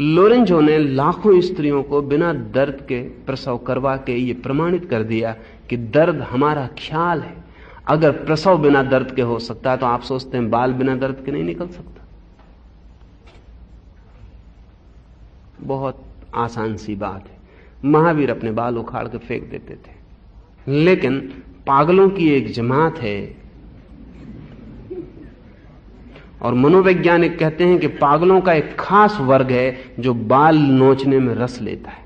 लोरेंजो ने लाखों स्त्रियों को बिना दर्द के प्रसव करवा के ये प्रमाणित कर दिया कि दर्द हमारा ख्याल है। अगर प्रसव बिना दर्द के हो सकता है तो आप सोचते हैं बाल बिना दर्द के नहीं निकल सकता? बहुत आसान सी बात है। महावीर अपने बाल उखाड़ के फेंक देते थे, लेकिन पागलों की एक जमात है और मनोवैज्ञानिक कहते हैं कि पागलों का एक खास वर्ग है जो बाल नोचने में रस लेता है।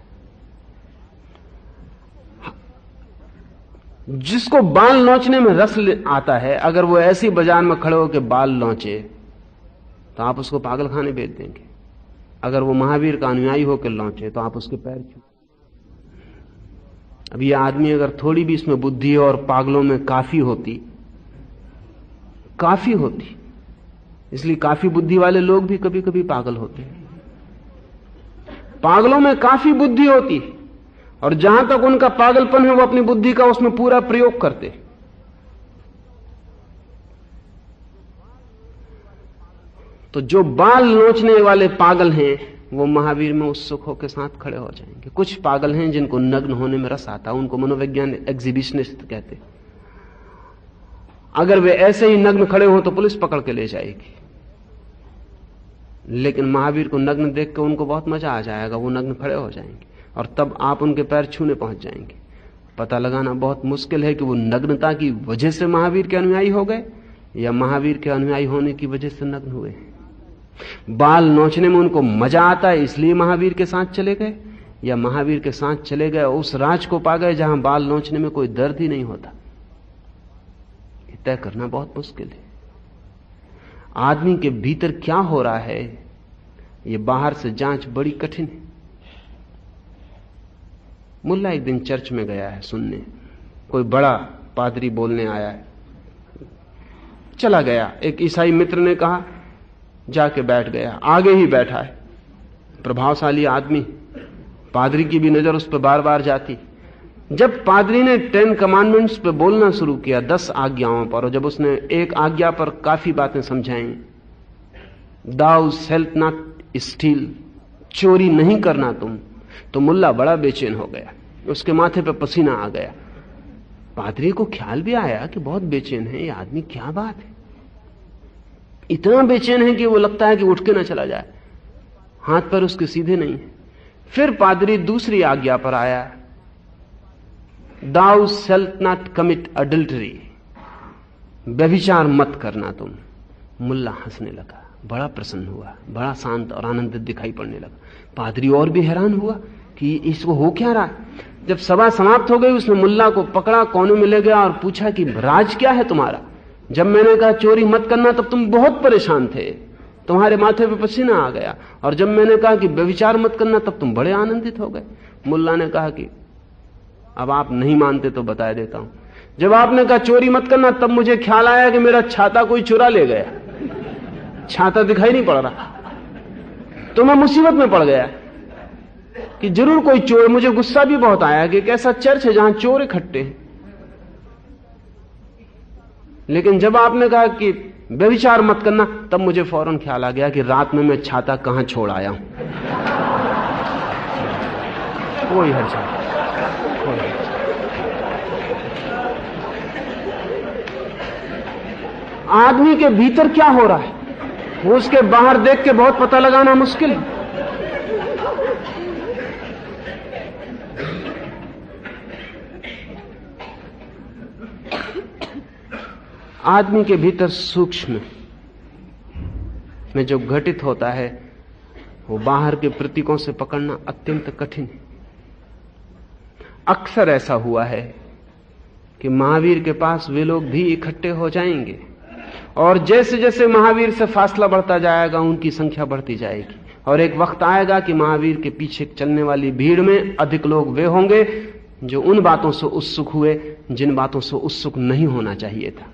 जिसको बाल नोचने में रस आता है, अगर वो ऐसी बाजार में खड़े होकर बाल नोचे तो आप उसको पागल खाने भेज देंगे। अगर वो महावीर का अनुयायी होकर नोचे तो आप उसके पैर छू। अब ये आदमी अगर थोड़ी भी इसमें बुद्धि और पागलों में काफी होती, इसलिए काफी बुद्धि वाले लोग भी कभी कभी पागल होते हैं। पागलों में काफी बुद्धि होती और जहां तक उनका पागलपन है वो अपनी बुद्धि का उसमें पूरा प्रयोग करते। तो जो बाल नोचने वाले पागल हैं वो महावीर में उत्सुक होकर साथ खड़े हो जाएंगे। कुछ पागल हैं जिनको नग्न होने में रस आता, उनको मनोवैज्ञानिक एग्जिबिशनिस्ट कहते। अगर वे ऐसे ही नग्न खड़े हों तो पुलिस पकड़ के ले जाएगी, लेकिन महावीर को नग्न देख के उनको बहुत मजा आ जाएगा, वो नग्न खड़े हो जाएंगे और तब आप उनके पैर छूने पहुंच जाएंगे। पता लगाना बहुत मुश्किल है कि वो नग्नता की वजह से महावीर के अनुयायी हो गए या महावीर के अनुयायी होने की वजह से नग्न हुए। बाल नोचने में उनको मजा आता है इसलिए महावीर के साथ चले गए, या महावीर के साथ चले गए उस राज को पा गए जहां बाल नोचने में कोई दर्द ही नहीं होता। तय करना बहुत मुश्किल है। आदमी के भीतर क्या हो रहा है ये बाहर से जांच बड़ी कठिन है। मुल्ला एक दिन चर्च में गया है सुनने, कोई बड़ा पादरी बोलने आया है, चला गया। एक ईसाई मित्र ने कहा, जाके बैठ गया, आगे ही बैठा है। प्रभावशाली आदमी, पादरी की भी नजर उस पर बार बार जाती। जब पादरी ने 10 कमांडमेंट्स पे बोलना शुरू किया, 10 आज्ञाओं पर, और जब उसने एक आज्ञा पर काफी बातें समझाई, दाउ शेल्ट नॉट स्टील, चोरी नहीं करना तुम, तो मुल्ला बड़ा बेचैन हो गया, उसके माथे पे पसीना आ गया। पादरी को ख्याल भी आया कि बहुत बेचैन है ये आदमी, क्या बात है। इतना बेचैन है कि वो लगता है कि उठ के ना चला जाए, हाथ पर उसके सीधे नहीं है। फिर पादरी दूसरी आज्ञा पर आया, thou shalt not commit adultery, व्यभिचार मत करना तुम। मुल्ला हंसने लगा, बड़ा प्रसन्न हुआ, बड़ा शांत और आनंदित दिखाई पड़ने लगा। पादरी और भी हैरान हुआ कि इसको हो क्या रहा है। जब सभा समाप्त हो गई उसने मुल्ला को पकड़ा, कोने में ले गया और पूछा कि राज क्या है तुम्हारा। जब मैंने कहा चोरी मत करना तब तुम बहुत परेशान थे, तुम्हारे माथे पे पसीना आ गया, और जब मैंने कहा कि व्यभिचार मत करना तब तुम बड़े आनंदित हो गए। मुल्ला ने कहा कि अब आप नहीं मानते तो बता देता हूं, जब आपने कहा चोरी मत करना तब मुझे ख्याल आया कि मेरा छाता कोई चुरा ले गया, छाता दिखाई नहीं पड़ रहा। तो मैं मुसीबत में पड़ गया कि जरूर कोई चोर। मुझे गुस्सा भी बहुत आया कि एक ऐसा चर्च है जहां चोर इकट्ठे हैं। लेकिन जब आपने कहा कि व्यभिचार मत करना, तब मुझे फौरन ख्याल आ गया कि रात में मैं छाता कहां छोड़ आया हूं। कोई हर्ज नहीं। आदमी के भीतर क्या हो रहा है वो उसके बाहर देख के बहुत पता लगाना मुश्किल है। आदमी के भीतर सूक्ष्म में जो घटित होता है वो बाहर के प्रतीकों से पकड़ना अत्यंत कठिन है। अक्सर ऐसा हुआ है कि महावीर के पास वे लोग भी इकट्ठे हो जाएंगे और जैसे जैसे महावीर से फासला बढ़ता जाएगा उनकी संख्या बढ़ती जाएगी और एक वक्त आएगा कि महावीर के पीछे चलने वाली भीड़ में अधिक लोग वे होंगे जो उन बातों से उत्सुक हुए जिन बातों से उत्सुक नहीं होना चाहिए था।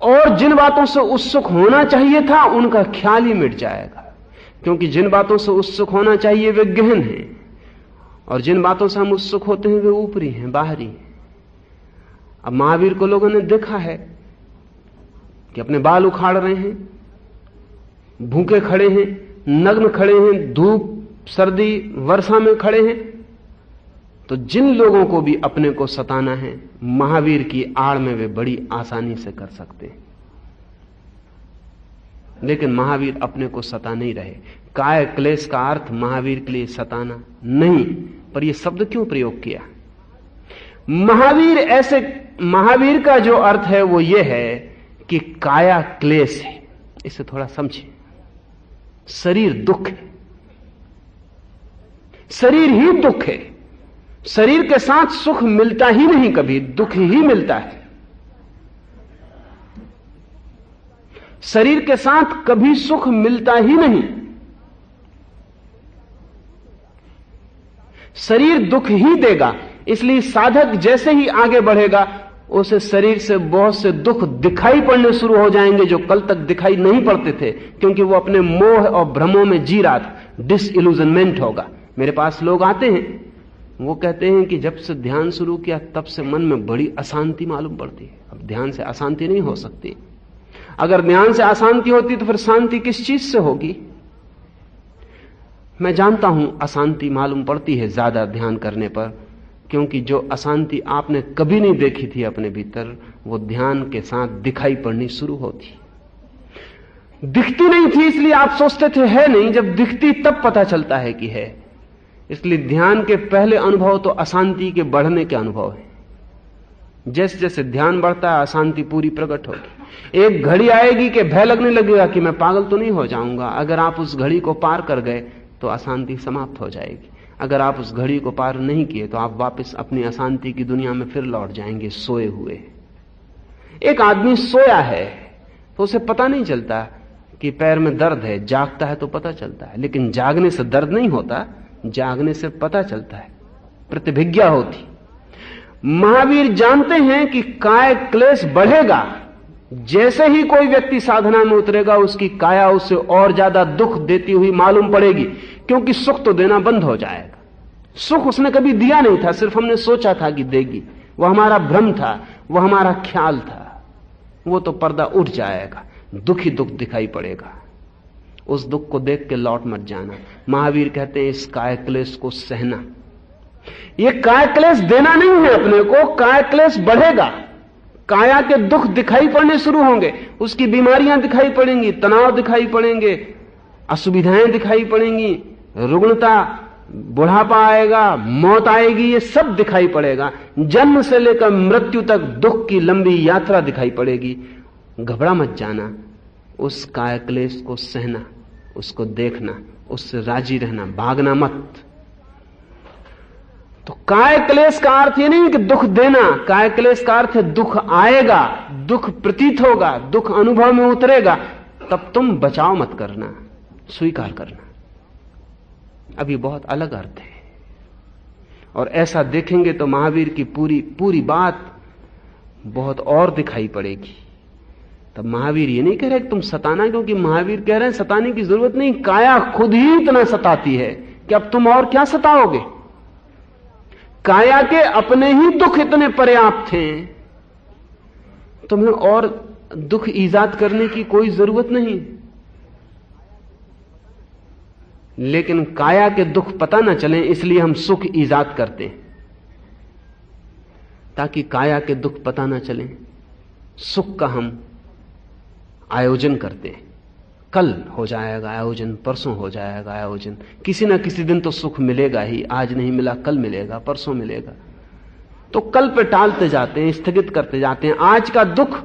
और जिन बातों से उत्सुक होना चाहिए था उनका ख्याल ही मिट जाएगा, क्योंकि जिन बातों से उत्सुक होना चाहिए वे गहन हैं और जिन बातों से हम उत्सुक होते हैं वे ऊपरी हैं, बाहरी हैं। अब महावीर को लोगों ने देखा है कि अपने बाल उखाड़ रहे हैं, भूखे खड़े हैं, नग्न खड़े हैं, धूप सर्दी वर्षा में खड़े हैं। तो जिन लोगों को भी अपने को सताना है महावीर की आड़ में वे बड़ी आसानी से कर सकते हैं। लेकिन महावीर अपने को सता नहीं रहे। काय क्लेश का अर्थ महावीर के लिए सताना नहीं, पर यह शब्द क्यों प्रयोग किया? महावीर का जो अर्थ है वो ये है कि काया क्लेश है। इसे थोड़ा समझे। शरीर दुख है, शरीर ही दुख है। शरीर के साथ सुख मिलता ही नहीं, कभी दुख ही मिलता है। शरीर के साथ कभी सुख मिलता ही नहीं। शरीर दुख ही देगा। इसलिए साधक जैसे ही आगे बढ़ेगा उसे शरीर से बहुत से दुख दिखाई पड़ने शुरू हो जाएंगे जो कल तक दिखाई नहीं पड़ते थे, क्योंकि वो अपने मोह और भ्रमों में जी रहा था। डिसइल्यूजनमेंट होगा। मेरे पास लोग आते हैं, वो कहते हैं कि जब से ध्यान शुरू किया तब से मन में बड़ी अशांति मालूम पड़ती है। अब ध्यान से अशांति नहीं हो सकती। अगर ध्यान से अशांति होती तो फिर शांति किस चीज से होगी? मैं जानता हूं अशांति मालूम पड़ती है ज्यादा ध्यान करने पर, क्योंकि जो अशांति आपने कभी नहीं देखी थी अपने भीतर वो ध्यान के साथ दिखाई पड़नी शुरू होती। दिखती नहीं थी इसलिए आप सोचते थे है नहीं, जब दिखती तब पता चलता है कि है। इसलिए ध्यान के पहले अनुभव तो अशांति के बढ़ने के अनुभव है। जैसे जैसे ध्यान बढ़ता है अशांति पूरी प्रकट होगी। एक घड़ी आएगी कि भय लगने लगेगा कि मैं पागल तो नहीं हो जाऊंगा। अगर आप उस घड़ी को पार कर गए तो अशांति समाप्त हो जाएगी। अगर आप उस घड़ी को पार नहीं किए तो आप वापस अपनी अशांति की दुनिया में फिर लौट जाएंगे सोए हुए। एक आदमी सोया है तो उसे पता नहीं चलता कि पैर में दर्द है, जागता है तो पता चलता है। लेकिन जागने से दर्द नहीं होता, जागने से पता चलता है, प्रतिभिज्ञा होती। महावीर जानते हैं कि काय क्लेश बढ़ेगा। जैसे ही कोई व्यक्ति साधना में उतरेगा उसकी काया उसे और ज्यादा दुख देती हुई मालूम पड़ेगी, क्योंकि सुख तो देना बंद हो जाएगा। सुख उसने कभी दिया नहीं था, सिर्फ हमने सोचा था कि देगी। वह हमारा भ्रम था, वह हमारा ख्याल था। वो तो पर्दा उठ जाएगा, दुख ही दुख दिखाई पड़ेगा। उस दुख को देख के लौट मत जाना। महावीर कहते हैं इस काय क्लेश को सहना। यह काय क्लेश देना नहीं है अपने को, काय क्लेश बढ़ेगा। काया के दुख दिखाई पड़ने शुरू होंगे, उसकी बीमारियां दिखाई पड़ेंगी, तनाव दिखाई पड़ेंगे, असुविधाएं दिखाई पड़ेंगी, रुग्णता, बुढ़ापा आएगा, मौत आएगी, ये सब दिखाई पड़ेगा। जन्म से लेकर मृत्यु तक दुख की लंबी यात्रा दिखाई पड़ेगी। घबरा मत जाना, उस काय क्लेश को सहना, उसको देखना, उससे राजी रहना, भागना मत। तो काय क्लेश का अर्थ ये नहीं कि दुख देना, काय क्लेश का अर्थ है दुख आएगा, दुख प्रतीत होगा, दुख अनुभव में उतरेगा, तब तुम बचाव मत करना, स्वीकार करना। अभी बहुत अलग अर्थ है। और ऐसा देखेंगे तो महावीर की पूरी बात बहुत और दिखाई पड़ेगी। तब महावीर ये नहीं कह रहे कि तुम सताना, क्योंकि महावीर कह रहे हैं सताने की जरूरत नहीं, काया खुद ही इतना सताती है कि अब तुम और क्या सताओगे। काया के अपने ही दुख इतने पर्याप्त हैं, तुम्हें और दुख ईजाद करने की कोई जरूरत नहीं। लेकिन काया के दुख पता न चले, इसलिए हम सुख ईजाद करते हैं, ताकि काया के दुख पता न चले। सुख का हम आयोजन करते हैं, कल हो जाएगा आयोजन, परसों हो जाएगा आयोजन, किसी ना किसी दिन तो सुख मिलेगा ही, आज नहीं मिला कल मिलेगा, परसों मिलेगा, तो कल पे टालते जाते हैं, स्थगित करते जाते हैं। आज का दुख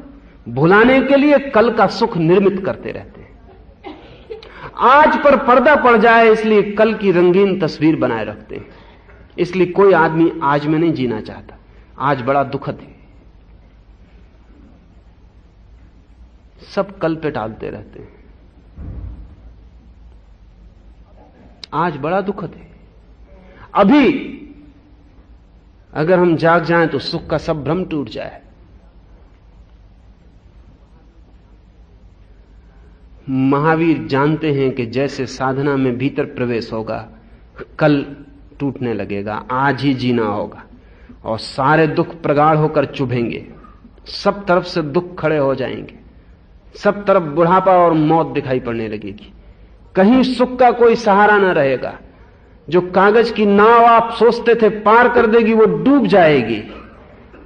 भुलाने के लिए कल का सुख निर्मित करते रहते हैं। आज पर पर्दा पड़ जाए इसलिए कल की रंगीन तस्वीर बनाए रखते हैं। इसलिए कोई आदमी आज में नहीं जीना चाहता, आज बड़ा दुखद है, सब कल पे टालते रहते हैं। आज बड़ा दुखद है। अभी अगर हम जाग जाएं तो सुख का सब भ्रम टूट जाए। महावीर जानते हैं कि जैसे साधना में भीतर प्रवेश होगा, कल टूटने लगेगा, आज ही जीना होगा, और सारे दुख प्रगाढ़ होकर चुभेंगे, सब तरफ से दुख खड़े हो जाएंगे, सब तरफ बुढ़ापा और मौत दिखाई पड़ने लगेगी, कहीं सुख का कोई सहारा न रहेगा। जो कागज की नाव आप सोचते थे पार कर देगी वो डूब जाएगी,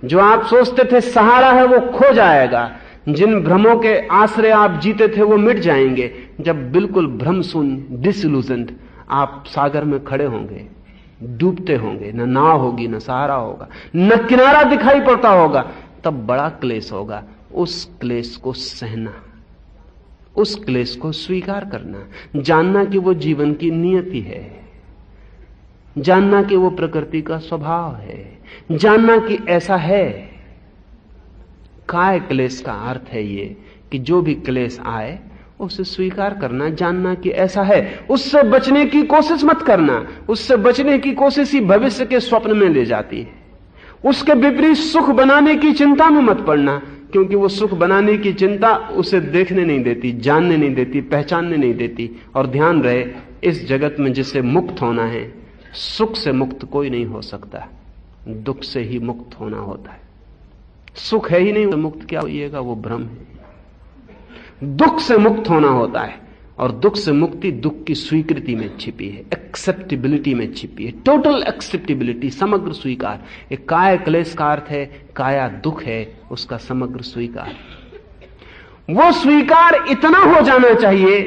जो आप सोचते थे सहारा है वो खो जाएगा, जिन भ्रमों के आश्रय आप जीते थे वो मिट जाएंगे। जब बिल्कुल भ्रम शून्य डिसइल्यूजन्ड आप सागर में खड़े होंगे, डूबते होंगे, न नाव होगी, न सहारा होगा, न किनारा दिखाई पड़ता होगा, तब बड़ा क्लेश होगा। उस क्लेश को सहना, उस क्लेश को स्वीकार करना, जानना कि वो जीवन की नियति है, जानना कि वो प्रकृति का स्वभाव है, जानना कि ऐसा है। काय क्लेश का अर्थ है ये कि जो भी क्लेश आए उसे स्वीकार करना, जानना कि ऐसा है। उससे बचने की कोशिश मत करना, उससे बचने की कोशिश ही भविष्य के स्वप्न में ले जाती है। उसके विपरीत सुख बनाने की चिंता में मत पड़ना, क्योंकि वो सुख बनाने की चिंता उसे देखने नहीं देती, जानने नहीं देती, पहचानने नहीं देती। और ध्यान रहे, इस जगत में जिसे मुक्त होना है, सुख से मुक्त कोई नहीं हो सकता, दुख से ही मुक्त होना होता है। सुख है ही नहीं तो मुक्त क्या होइएगा, वो भ्रम है। दुख से मुक्त होना होता है, और दुख से मुक्ति दुख की स्वीकृति में छिपी है, एक्सेप्टेबिलिटी में छिपी है, टोटल एक्सेप्टेबिलिटी, समग्र स्वीकार। एक काय क्लेश का अर्थ है काया दुख है, उसका समग्र स्वीकार। वो स्वीकार इतना हो जाना चाहिए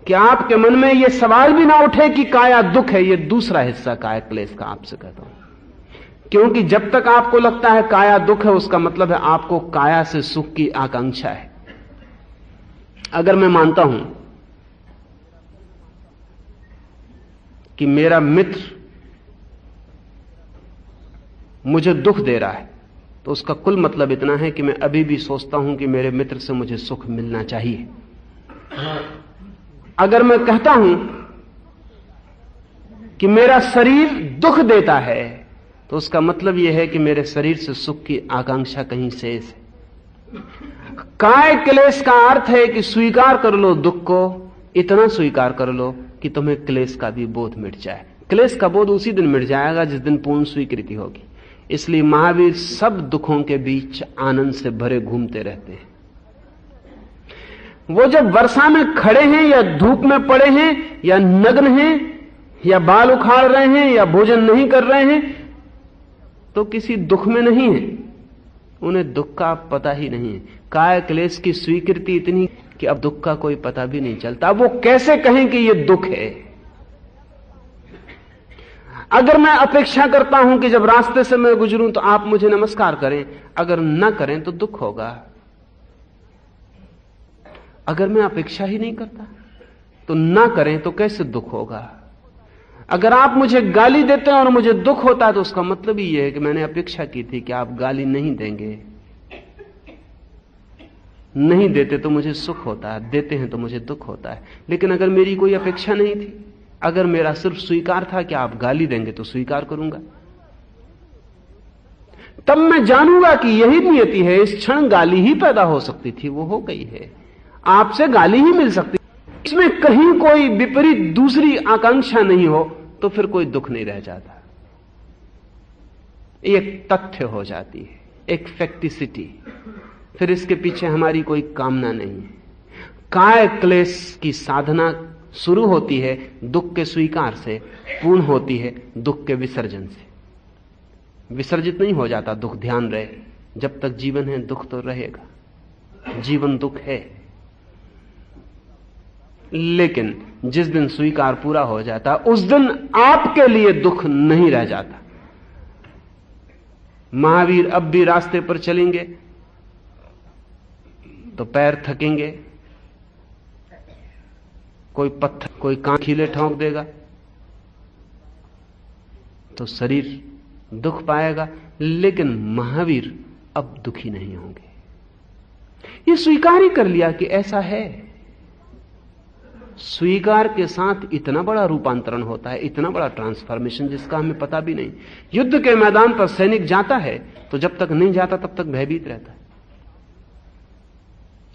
कि आपके मन में यह सवाल भी ना उठे कि काया दुख है। यह दूसरा हिस्सा काय क्लेश का आपसे कहता हूं, क्योंकि जब तक आपको लगता है काया दुख है, उसका मतलब है आपको काया से सुख की आकांक्षा है। अगर मैं मानता हूं कि मेरा मित्र मुझे दुख दे रहा है, तो उसका कुल मतलब इतना है कि मैं अभी भी सोचता हूं कि मेरे मित्र से मुझे सुख मिलना चाहिए। अगर मैं कहता हूं कि मेरा शरीर दुख देता है, तो उसका मतलब यह है कि मेरे शरीर से सुख की आकांक्षा कहीं शेष है। काय क्लेश का अर्थ है कि स्वीकार कर लो दुख को, इतना स्वीकार कर लो कि तुम्हें क्लेश का भी बोध मिट जाए। क्लेश का बोध उसी दिन मिट जाएगा जिस दिन पूर्ण स्वीकृति होगी। इसलिए महावीर सब दुखों के बीच आनंद से भरे घूमते रहते हैं। वो जब वर्षा में खड़े हैं या धूप में पड़े हैं या नग्न हैं या बाल उखाड़ रहे हैं या भोजन नहीं कर रहे हैं, तो किसी दुख में नहीं है, उन्हें दुख का पता ही नहीं है। काय क्लेश की स्वीकृति इतनी कि अब दुख का कोई पता भी नहीं चलता। वो कैसे कहें कि यह दुख है? अगर मैं अपेक्षा करता हूं कि जब रास्ते से मैं गुजरूं तो आप मुझे नमस्कार करें, अगर न करें तो दुख होगा। अगर मैं अपेक्षा ही नहीं करता तो ना करें तो कैसे दुख होगा? अगर आप मुझे गाली देते हैं और मुझे दुख होता है तो उसका मतलब ही यह है कि मैंने अपेक्षा की थी कि आप गाली नहीं देंगे। नहीं देते तो मुझे सुख होता है, देते हैं तो मुझे दुख होता है। लेकिन अगर मेरी कोई अपेक्षा नहीं थी, अगर मेरा सिर्फ स्वीकार था कि आप गाली देंगे, तो स्वीकार करूंगा। तब मैं जानूंगा कि यही नियति है। इस क्षण गाली ही पैदा हो सकती थी, वो हो गई है। आपसे गाली ही मिल सकती, इसमें कहीं कोई विपरीत दूसरी आकांक्षा नहीं हो तो फिर कोई दुख नहीं रह जाता। एक तथ्य हो जाती है, एक फैक्टिसिटी। फिर इसके पीछे हमारी कोई कामना नहीं है। काय क्लेश की साधना शुरू होती है दुख के स्वीकार से, पूर्ण होती है दुख के विसर्जन से। विसर्जित नहीं हो जाता दुख, ध्यान रहे। जब तक जीवन है दुख तो रहेगा, जीवन दुख है। लेकिन जिस दिन स्वीकार पूरा हो जाता उस दिन आपके लिए दुख नहीं रह जाता। महावीर अब भी रास्ते पर चलेंगे तो पैर थकेंगे, कोई पत्थर, कोई कांखीले ठोंक देगा तो शरीर दुख पाएगा। लेकिन महावीर अब दुखी नहीं होंगे। ये स्वीकार ही कर लिया कि ऐसा है। स्वीकार के साथ इतना बड़ा रूपांतरण होता है, इतना बड़ा ट्रांसफॉर्मेशन जिसका हमें पता भी नहीं। युद्ध के मैदान पर सैनिक जाता है तो जब तक नहीं जाता तब तक भयभीत रहता है,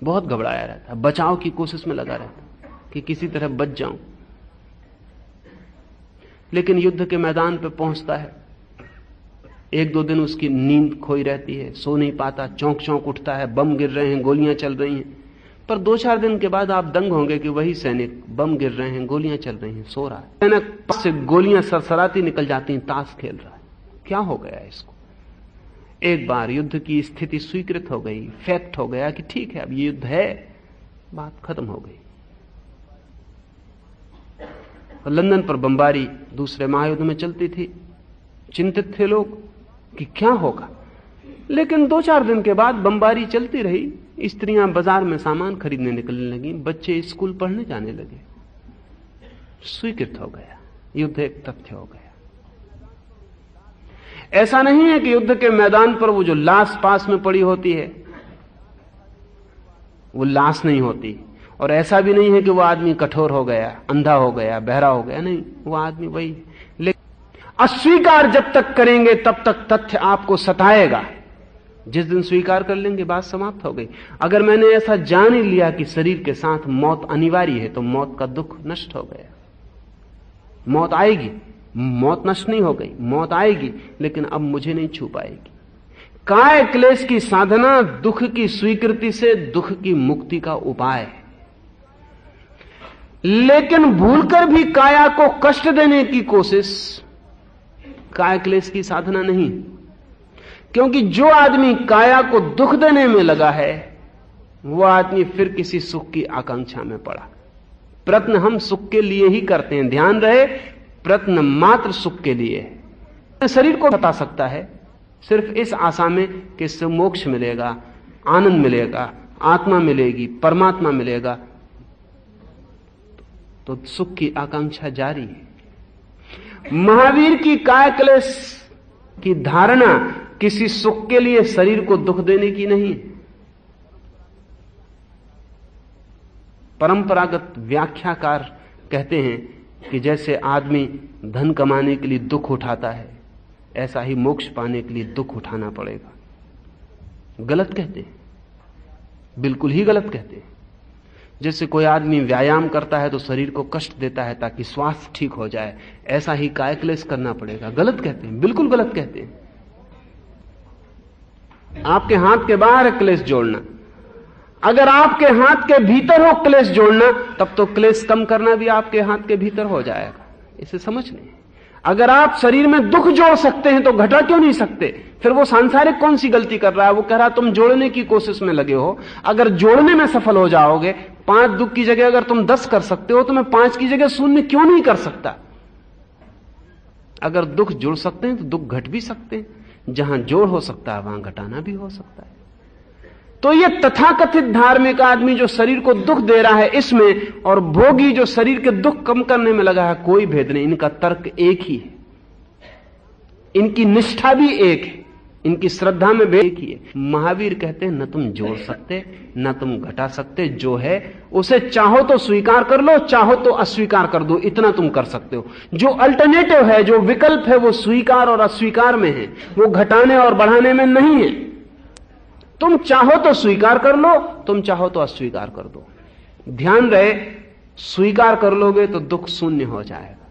बहुत घबराया रहता है, बचाव की कोशिश में लगा रहता है कि किसी तरह बच जाऊं। लेकिन युद्ध के मैदान पर पहुंचता है, एक दो दिन उसकी नींद खोई रहती है, सो नहीं पाता, चौंक चौंक उठता है, बम गिर रहे हैं, गोलियां चल रही हैं। पर 2-4 दिन के बाद आप दंग होंगे कि वही सैनिक, बम गिर रहे हैं, गोलियां चल रही हैं, सो रहा है। सैनिक से गोलियां सरसराती निकल जाती हैं, ताश खेल रहा है। क्या हो गया इसको? एक बार युद्ध की स्थिति स्वीकृत हो गई, फैक्ट हो गया कि ठीक है अब ये युद्ध है, बात खत्म हो गई। लंदन पर बमबारी दूसरे महायुद्ध में चलती थी, चिंतित थे लोग कि क्या होगा। लेकिन 2-4 दिन के बाद बमबारी चलती रही, स्त्रियां बाजार में सामान खरीदने निकलने लगी, बच्चे स्कूल पढ़ने जाने लगे। स्वीकृत हो गया, युद्ध एक तथ्य हो गया। ऐसा नहीं है कि युद्ध के मैदान पर वो जो लाश पास में पड़ी होती है वो लाश नहीं होती, और ऐसा भी नहीं है कि वो आदमी कठोर हो गया, अंधा हो गया, बहरा हो गया, नहीं, वो आदमी वही। लेकिन अस्वीकार जब तक करेंगे तब तक तथ्य आपको सताएगा। जिस दिन स्वीकार कर लेंगे बात समाप्त हो गई। अगर मैंने ऐसा जान ही लिया कि शरीर के साथ मौत अनिवार्य है तो मौत का दुख नष्ट हो गया। मौत आएगी, मौत नष्ट नहीं हो गई, मौत आएगी, लेकिन अब मुझे नहीं छू पाएगी। काय क्लेश की साधना दुख की स्वीकृति से दुख की मुक्ति का उपाय है। लेकिन भूलकर भी काया को कष्ट देने की कोशिश काय क्लेश की साधना नहीं। क्योंकि जो आदमी काया को दुख देने में लगा है वो आदमी फिर किसी सुख की आकांक्षा में पड़ा। प्रयत्न हम सुख के लिए ही करते हैं, ध्यान रहे, प्रयत्न मात्र सुख के लिए है। शरीर को बता सकता है सिर्फ इस आशा में कि इससे मोक्ष मिलेगा, आनंद मिलेगा, आत्मा मिलेगी, परमात्मा मिलेगा, तो सुख की आकांक्षा जारी है। महावीर की काय क्लेश की धारणा किसी सुख के लिए शरीर को दुख देने की नहीं। परंपरागत व्याख्याकार कहते हैं कि जैसे आदमी धन कमाने के लिए दुख उठाता है, ऐसा ही मोक्ष पाने के लिए दुख उठाना पड़ेगा। गलत कहते हैं, बिल्कुल ही गलत कहते हैं। जैसे कोई आदमी व्यायाम करता है तो शरीर को कष्ट देता है ताकि स्वास्थ्य ठीक हो जाए, ऐसा ही काय क्लेश करना पड़ेगा। गलत कहते हैं, बिल्कुल गलत कहते हैं। आपके हाथ के बाहर है क्लेश जोड़ना, अगर आपके हाथ के भीतर हो क्लेश जोड़ना, तब तो क्लेश कम करना भी आपके हाथ के भीतर हो जाएगा। इसे समझ लें। अगर आप शरीर में दुख जोड़ सकते हैं तो घटा क्यों नहीं सकते? फिर वो सांसारिक कौन सी गलती कर रहा है? वो कह रहा तुम जोड़ने की कोशिश में लगे हो। अगर जोड़ने में सफल हो जाओगे, 5 दुख की जगह अगर तुम 10 कर सकते हो तो मैं 5 की जगह 0 क्यों नहीं कर सकता? अगर दुख जुड़ सकते हैं तो दुख घट भी सकते हैं। जहां जोड़ हो सकता है वहां घटाना भी हो सकता है। तो ये तथाकथित धार्मिक आदमी जो शरीर को दुख दे रहा है इसमें, और भोगी जो शरीर के दुख कम करने में लगा है, कोई भेद नहीं। इनका तर्क एक ही है, इनकी निष्ठा भी एक है। इनकी श्रद्धा में भेद किए। महावीर कहते हैं न तुम जोड़ सकते न तुम घटा सकते, जो है उसे चाहो तो स्वीकार कर लो, चाहो तो अस्वीकार कर दो, इतना तुम कर सकते हो। जो अल्टरनेटिव है, जो विकल्प है, वो स्वीकार और अस्वीकार में है, वो घटाने और बढ़ाने में नहीं है। तुम चाहो तो स्वीकार कर लो, तुम चाहो तो अस्वीकार कर दो। ध्यान रहे, स्वीकार कर लोगे तो दुख शून्य हो जाएगा,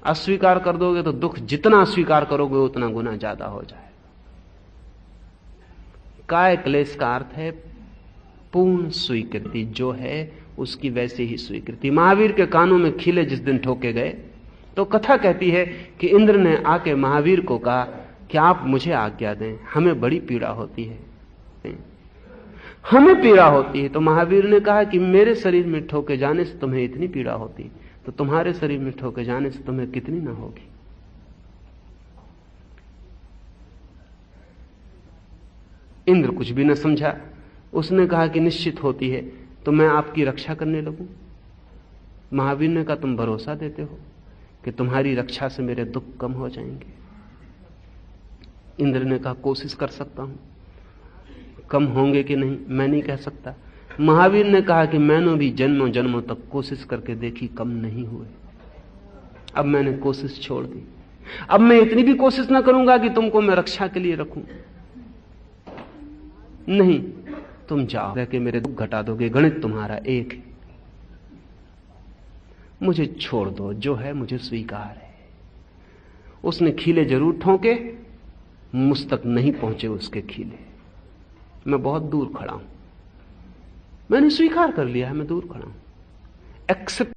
अस्वीकार कर दोगे तो दुख जितना अस्वीकार करोगे उतना गुना ज्यादा हो जाएगा। काय क्लेश का अर्थ है पूर्ण स्वीकृति, जो है उसकी वैसे ही स्वीकृति। महावीर के कानों में खीले जिस दिन ठोके गए तो कथा कहती है कि इंद्र ने आके महावीर को कहा कि आप मुझे आज्ञा दें, हमें बड़ी पीड़ा होती है, हमें पीड़ा होती है। तो महावीर ने कहा कि मेरे शरीर में ठोके जाने से तुम्हें इतनी पीड़ा होती, तो तुम्हारे शरीर में ठोके जाने से तुम्हें कितनी ना होगी। इंद्र कुछ भी न समझा, उसने कहा कि निश्चित होती है तो मैं आपकी रक्षा करने लगूं। महावीर ने कहा तुम भरोसा देते हो कि तुम्हारी रक्षा से मेरे दुख कम हो जाएंगे? इंद्र ने कहा कोशिश कर सकता हूं, कम होंगे कि नहीं मैं नहीं कह सकता। महावीर ने कहा कि मैंने भी जन्मों जन्मों तक कोशिश करके देखी, कम नहीं हुए। अब मैंने कोशिश छोड़ दी, अब मैं इतनी भी कोशिश ना करूंगा कि तुमको मैं रक्षा के लिए रखूं। नहीं, तुम जाओ रह के मेरे दुख घटा दोगे, गणित तुम्हारा एक है, मुझे छोड़ दो, जो है मुझे स्वीकार है। उसने खीले जरूर ठोके, मुझ तक नहीं पहुंचे उसके खीले। मैं बहुत दूर खड़ा हूं, मैंने स्वीकार कर लिया है, मैं दूर खड़ा हूं, एक्सेप्ट